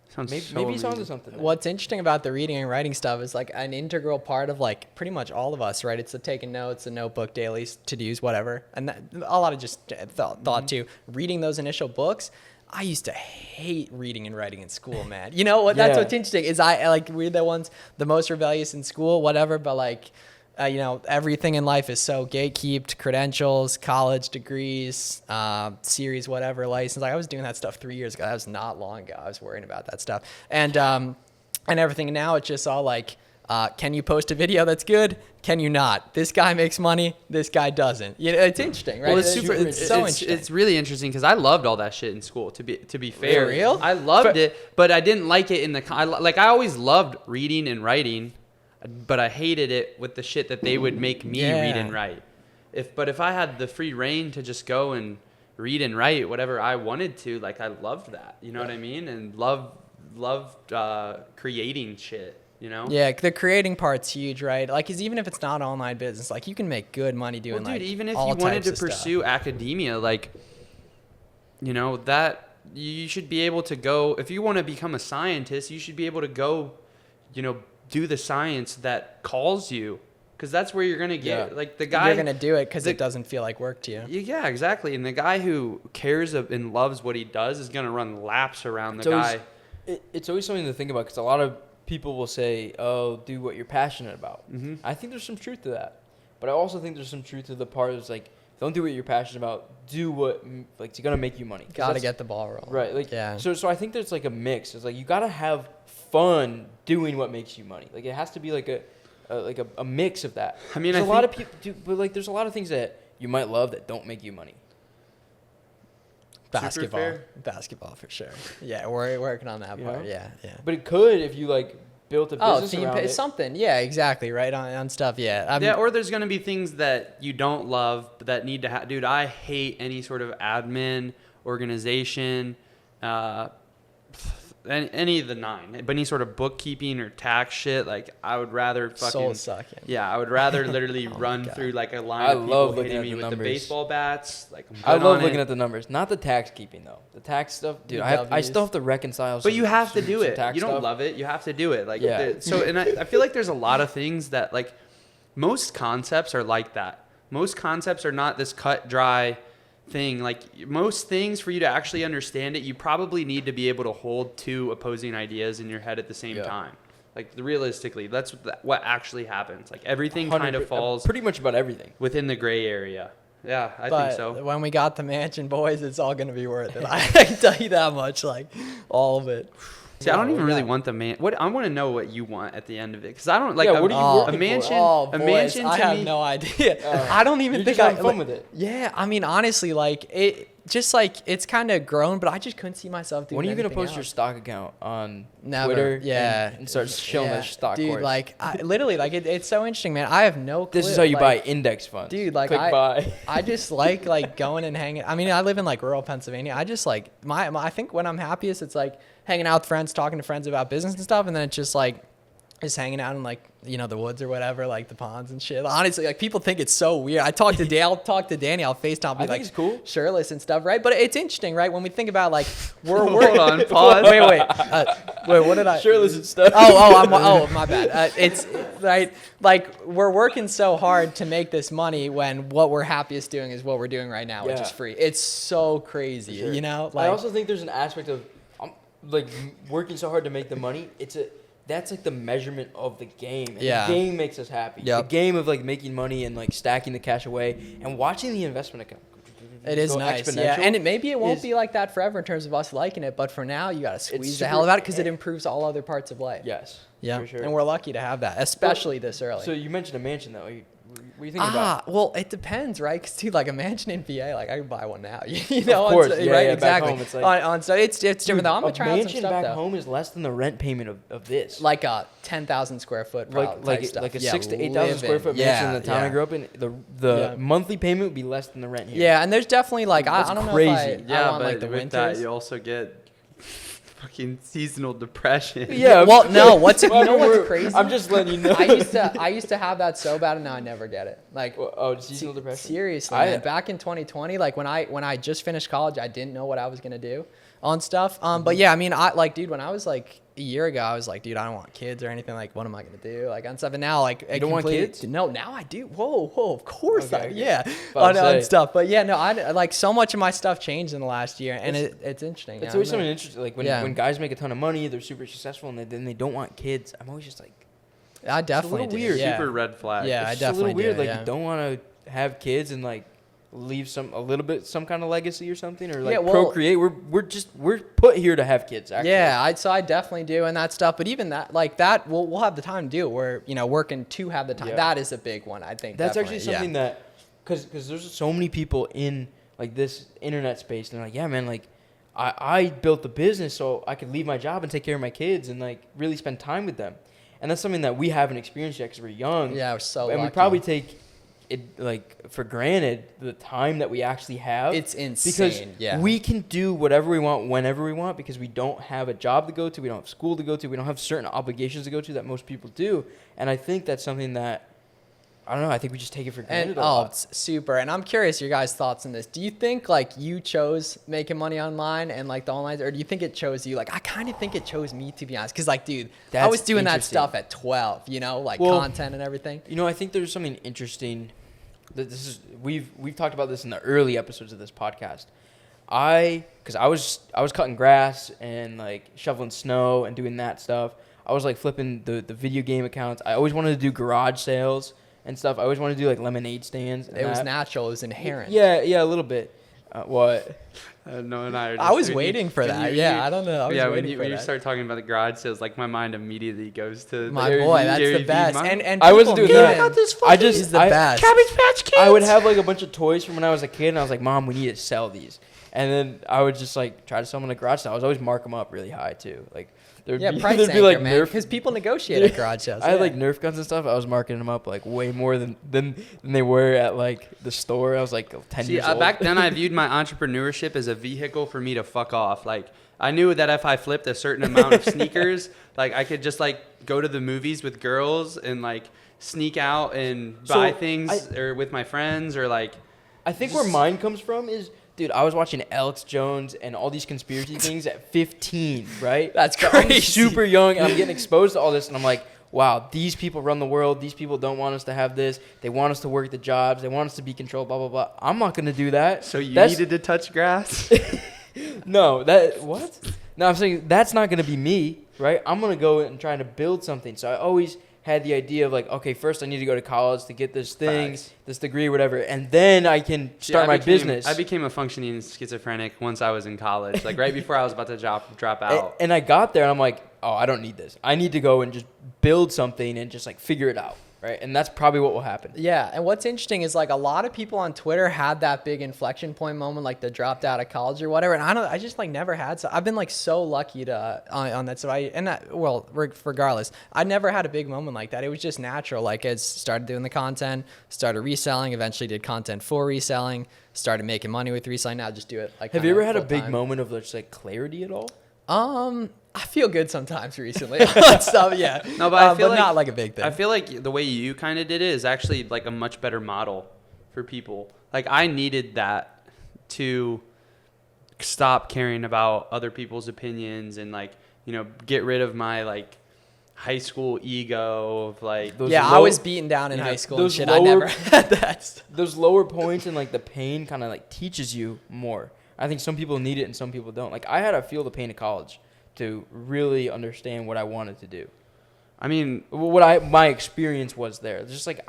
Sounds Maybe, so maybe he's onto amazing. something. there. What's interesting about the reading and writing stuff is like an integral part of like pretty much all of us, right? It's the taking notes, the notebook, dailies, to-dos, whatever. And that, a lot of just thought too. Reading those initial books, I used to hate reading and writing in school, man. You know what? That's Yeah. what's interesting is I like we're the ones the most rebellious in school, whatever. But like, you know, everything in life is so gatekeeped: credentials, college degrees, series, whatever, license. Like I was doing that stuff 3 years ago. That was not long ago. I was worrying about that stuff, and everything. Now it's just all like, can you post a video that's good? Can you not? This guy makes money. This guy doesn't. You know, it's interesting, right? Well, it's super. super. It's so interesting. It's really interesting because I loved all that shit in school. To be fair, For real? I loved it, but I didn't like it in the I always loved reading and writing, but I hated it with the shit that they would make me read and write. If I had the free reign to just go and read and write whatever I wanted to, like I loved that. You know what I mean? And loved creating shit. You know? Yeah, the creating part's huge, right? Like, 'cause even if it's not online business, like you can make good money doing Well, dude, like even if all you wanted types to of stuff. pursue academia, like, you know, that you should be able to go, if you want to become a scientist, you should be able to go, you know, do the science that calls you, because that's where you're going to get, like, the guy. You're gonna do it because the- it doesn't feel like work to you. Yeah, exactly. And the guy who cares and loves what he does is going to run laps around the guy. It's always something to think about because a lot of people will say, "Oh, do what you're passionate about." Mm-hmm. I think there's some truth to that, but I also think there's some truth to the part that's like, don't do what you're passionate about. Do what like it's gonna make you money. 'Cause Gotta that's- get the ball rolling. right. Like yeah. So I think there's like a mix. It's like you gotta have fun doing what makes you money. Like it has to be like a mix of that. I mean, there's I a lot of think- people do, but like there's a lot of things that you might love that don't make you money. Basketball for sure. Yeah, we're working on that You part. know? Yeah. But it could if you like built a Oh, business theme around it. something. Yeah, exactly. Right on stuff. Yeah. Yeah, or there's going to be things that you don't love but that need to have. Dude, I hate any sort of admin, organization, any of the 9, but any sort of bookkeeping or tax shit, like I would rather fucking Soul sucking. Yeah, I would rather literally Oh run my God. through like a line I of love people looking hitting at me the with the numbers. baseball bats. Like I'm I good love on looking it. at the numbers, not the tax keeping though. The tax stuff, dude. The I W's. still have to reconcile. But you have to some do it. tax You don't stuff. love it. You have to do it. Like Yeah. and I feel like there's a lot of things that like most concepts are like that. Most concepts are not this cut dry thing. Like most things, for you to actually understand it, you probably need to be able to hold 2 opposing ideas in your head at the same Yeah. time. Like realistically, that's what actually happens. Like everything kind of 100% falls pretty much about everything. within the gray area. Yeah, I But think so. when we got the mansion, boys, it's all gonna be worth it. I can tell you that much. Like all of it. See, I don't even really Yeah. want the man. What I want to know what you want at the end of it, because I don't like. Yeah, what are you Oh, working a mansion? Oh, a boys, mansion I to have me. no idea. I don't even You're think just having fun with it. Yeah, I mean, honestly, like it. Just like it's kind of grown, but I just couldn't see myself doing. When are you gonna anything post your else. stock account on Never. Twitter? Yeah. and start showing the stock dude, course? like I, literally, like it's so interesting, man. I have no clue. This is how you buy like, index funds, dude, like, Click I- buy. I just like going and hanging. I mean, I live in like rural Pennsylvania. I just like my I think when I'm happiest, it's like hanging out with friends, talking to friends about business and stuff, and then it's just like just hanging out in like the woods or whatever, like the ponds and shit. Honestly, like people think it's so weird. I'll talk to Danny, I'll FaceTime, be I like think it's cool. shirtless and stuff, right? But it's interesting, right? When we think about like we're Hold on, pause. wait, what did I? Shirtless and stuff. Oh, my bad. It's right. Like we're working so hard to make this money when what we're happiest doing is what we're doing right now, which Yeah. is free. It's so crazy, Sure. you know. I also think there's an aspect of like working so hard to make the money. That's like the measurement of the game. And Yeah. The game makes us happy. Yep. The game of like making money and like stacking the cash away and watching the investment account. It is go nice, exponential yeah. And maybe it won't is- be like that forever in terms of us liking it, but for now, you got to squeeze the super- hell out of it because it improves all other parts of life. Yes. Yeah, For sure. and we're lucky to have that, especially this early. So you mentioned a mansion though. What are you thinking about? Well, it depends, right? Because dude, like a mansion in VA, like I could buy one now. You know, Of course, right? yeah, back Exactly. home, it's like- on so it's different though. I'm gonna a try out some mansion stuff back though. home is less than the rent payment of this. Like a 10,000 square foot, like stuff. like a Yeah, 6,000 to 8,000 square foot mansion in the town I grew up in. The Yeah. monthly payment would be less than the rent here. Yeah, and there's definitely like I That's don't know crazy. if I want like the with winters. that you also get fucking seasonal depression. Yeah. Well, no, what's you Well, know what's we're- crazy? I'm just letting you know. I used to have that so bad, and now I never get it. Like Seasonal depression. seriously, man. Back in 2020, like when I just finished college, I didn't know what I was gonna do on stuff. But yeah, I mean, dude, when I was like a year ago, I was like, dude, I don't want kids or anything. Like, what am I gonna do? Like on stuff. And now, like, You don't want kids? No, now I do. Whoa, of course, Okay, okay. yeah, About to on say. stuff. But yeah, no, I like so much of my stuff changed in the last year, and it's interesting. It's I always don't know. something interesting. Like when, Yeah. when guys make a ton of money, they're super successful, and then they don't want kids. I'm always just like, I definitely little do. weird. Yeah. Super red flag. Yeah, I it's just a definitely little weird. do. Like yeah. you don't want to have kids and like leave some kind of legacy or something, or like Yeah, well- procreate. We're put here to have kids. Actually. Yeah, I definitely do and that stuff. But even that, like that, we'll have the time to do it. We're working to have the time. Yeah. That is a big one, I think. That's definitely. actually something that, because there's so many people in like this internet space, and they're like, yeah, man, like I built the business so I could leave my job and take care of my kids and like really spend time with them, and that's something that we haven't experienced yet because we're young. Yeah, we're so and we lucky. probably take it like for granted the time that we actually have. It's insane. Because yeah. we can do whatever we want whenever we want because we don't have a job to go to, we don't have school to go to, we don't have certain obligations to go to that most people do. And I think that's something that, I don't know, I think we just take it for granted And a lot. it's super. And I'm curious your guys' thoughts on this. Do you think like you chose making money online and like the online, or do you think it chose you? Like I kind of think it chose me, to be honest. Because like, dude, I That's was doing that interesting. stuff at 12. Like Well, content and everything. You know, I think there's something interesting that we've talked about this in the early episodes of this podcast. Because I was cutting grass and like shoveling snow and doing that stuff. I was like flipping the video game accounts. I always wanted to do garage sales and stuff. I always wanted to do like lemonade stands. And It was that. natural. It was inherent. Yeah, a little bit. What? No, and I. Are I was when waiting for when that. I don't know. I was when waiting you for when you that. start talking about the garage sales, like my mind immediately goes to My Gary boy, Vee- that's Gary the Vee best. mom. And I wasn't people doing that. get him. I just He's the I- best. Cabbage Patch Kids. I would have like a bunch of toys from when I was a kid, and I was like, "Mom, we need to sell these." And then I would just like try to sell them in a garage sale. I was always mark them up really high too. Like there'd Yeah, be, price there'd anchor, be like man. Nerf. Because people negotiate at garage sales. I had yeah. like Nerf guns and stuff. I was marking them up like way more than they were at like the store. I was like 10 See, years old. back then I viewed my entrepreneurship as a vehicle for me to fuck off. Like I knew that if I flipped a certain amount of sneakers, like I could just like go to the movies with girls and like sneak out and buy things or with my friends or like. I think where mine comes from is, dude, I was watching Alex Jones and all these conspiracy things at 15, right? That's So crazy. I'm super young, and I'm getting exposed to all this, and I'm like, wow, these people run the world. These people don't want us to have this. They want us to work the jobs. They want us to be controlled, blah, blah, blah. I'm not going to do that. So you needed to touch grass? No, what? No, I'm saying that's not going to be me, right? I'm going to go and try to build something. So I always had the idea of like, okay, first I need to go to college to get this thing, Facts. this degree, whatever, and then I can start my business. I became a functioning schizophrenic once I was in college, like right before I was about to drop out. And I got there and I'm like, oh, I don't need this. I need to go and just build something and just like figure it out, right? And that's probably what will happen. Yeah, and what's interesting is like a lot of people on Twitter had that big inflection point moment, like the dropped out of college or whatever. And I just like never had. So I've been like so lucky to on that. So regardless, I never had a big moment like that. It was just natural. Like I started doing the content, started reselling, eventually did content for reselling, started making money with reselling. Now I just do it. Like, have you ever had a big moment of just like clarity at all? I feel good sometimes recently. Yeah. No, but I feel like, not like a big thing. I feel like the way you kind of did it is actually like a much better model for people. Like I needed that to stop caring about other people's opinions and like, you know, get rid of my like high school ego of like. I was beaten down in high school and shit. I never had that. Those lower points and like the pain kind of like teaches you more. I think some people need it and some people don't. Like I had to feel the pain of college to really understand what I wanted to do. I mean, my experience was there. It's just like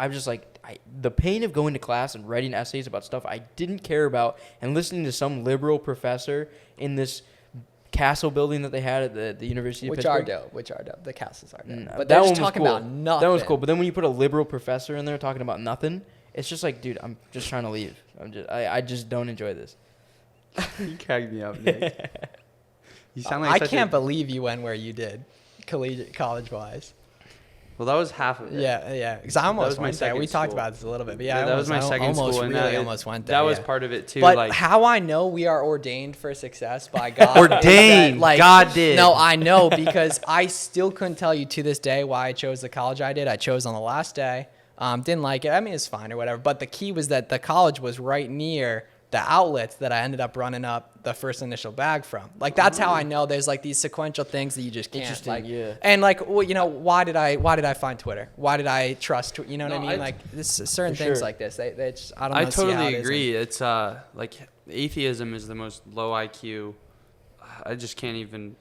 the pain of going to class and writing essays about stuff I didn't care about and listening to some liberal professor in this castle building that they had at the University of Pittsburgh. Which are dope. The castles are dope. No, but they're just talking about nothing. That was cool. But then when you put a liberal professor in there talking about nothing, it's just like, dude, I'm just trying to leave. I just don't enjoy this. You cracked me up, Nick. You sound like I can't believe you went where you did, college-wise. Well, that was half of it. Yeah. Because I almost went there. We talked about this a little bit, but yeah, that was my second school, and I almost went there. That was part of it too. But like how I know we are ordained for success by God? Ordained, like, God did. No, I know because I still couldn't tell you to this day why I chose the college I did. I chose on the last day. Didn't like it. I mean, it's fine or whatever. But the key was that the college was right near the outlets that I ended up running up the first initial bag from. Like that's how I know there's like these sequential things that you just can't. Interesting, like, yeah. And like, well, you know, why did I find Twitter? Why did I trust? You know what I mean? Like this certain things like this. They just, I don't know. I totally agree. It's like atheism is the most low IQ. I just can't even.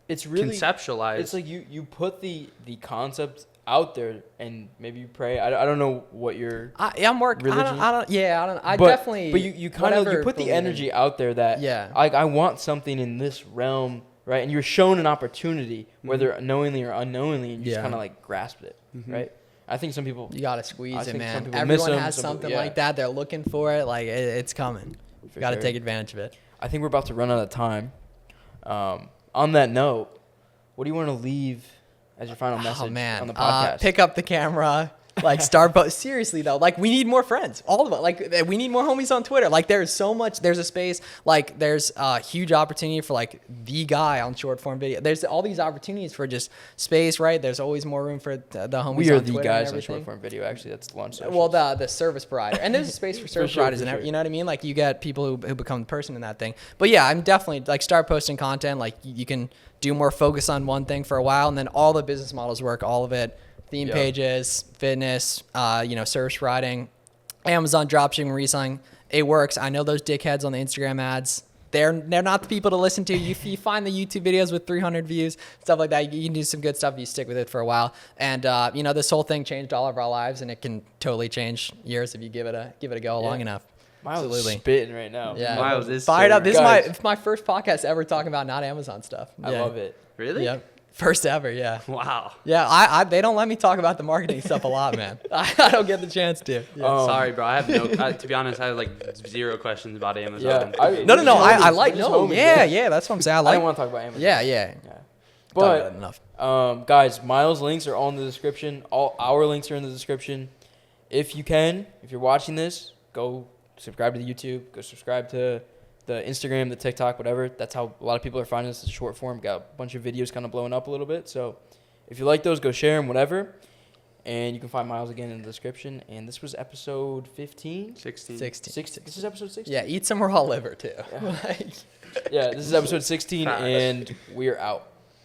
It's really conceptualize. It's like you put the concept out there and maybe you pray. I don't know what your I'm working. religion. I but, definitely. But you kind of you put the energy out there that like I want something in this realm, right? And you're shown an opportunity, whether knowingly or unknowingly, and you just kind of like grasped it, right? I think some people you gotta squeeze it, man. Everyone has something like that. They're looking for it. Like it's coming. You gotta take advantage of it. I think we're about to run out of time. On that note, what do you want to leave as your final message on the podcast? Pick up the camera. Like seriously though, like we need more friends, all of us. Like we need more homies on Twitter. Like there's so much, there's a space, like there's a huge opportunity for like the guy on short form video. There's all these opportunities for just space, right? There's always more room for the homies. We are on the Twitter guys on short form video. Actually, that's launch socials. Well, the service provider, and there's a space for service providers, and sure. you know what I mean. Like you get people who become the person in that thing. But yeah, I'm definitely like start posting content. Like you can do more focus on one thing for a while, and then all the business models work, all of it. Theme pages, fitness, service providing, Amazon dropshipping, reselling. It works. I know those dickheads on the Instagram ads. They're not the people to listen to. You find the YouTube videos with 300 views, stuff like that. You can do some good stuff if you stick with it for a while. And this whole thing changed all of our lives, and it can totally change yours if you give it a go long enough. Miles is spitting right now. Yeah, Miles is fired up. This is my first podcast ever talking about not Amazon stuff. I love it. Really? Yep. First ever, yeah. Wow. Yeah, they don't let me talk about the marketing stuff a lot, man. I don't get the chance to. Yeah. Sorry, bro. I have to be honest, I have like zero questions about Amazon. Yeah. No. I like Yeah. That's what I'm saying. I don't want to talk about Amazon. Yeah. But enough. Guys, Miles' links are all in the description. All our links are in the description. If you're watching this, go subscribe to the YouTube. Go subscribe to the Instagram, the TikTok, whatever. That's how a lot of people are finding this as short form. Got a bunch of videos kind of blowing up a little bit. So if you like those, go share them, whatever. And you can find Miles again in the description. And this was episode 15? 16. 16. This is episode 16? Yeah, eat some raw liver too. Yeah, this is episode 16, Fast. and we are out.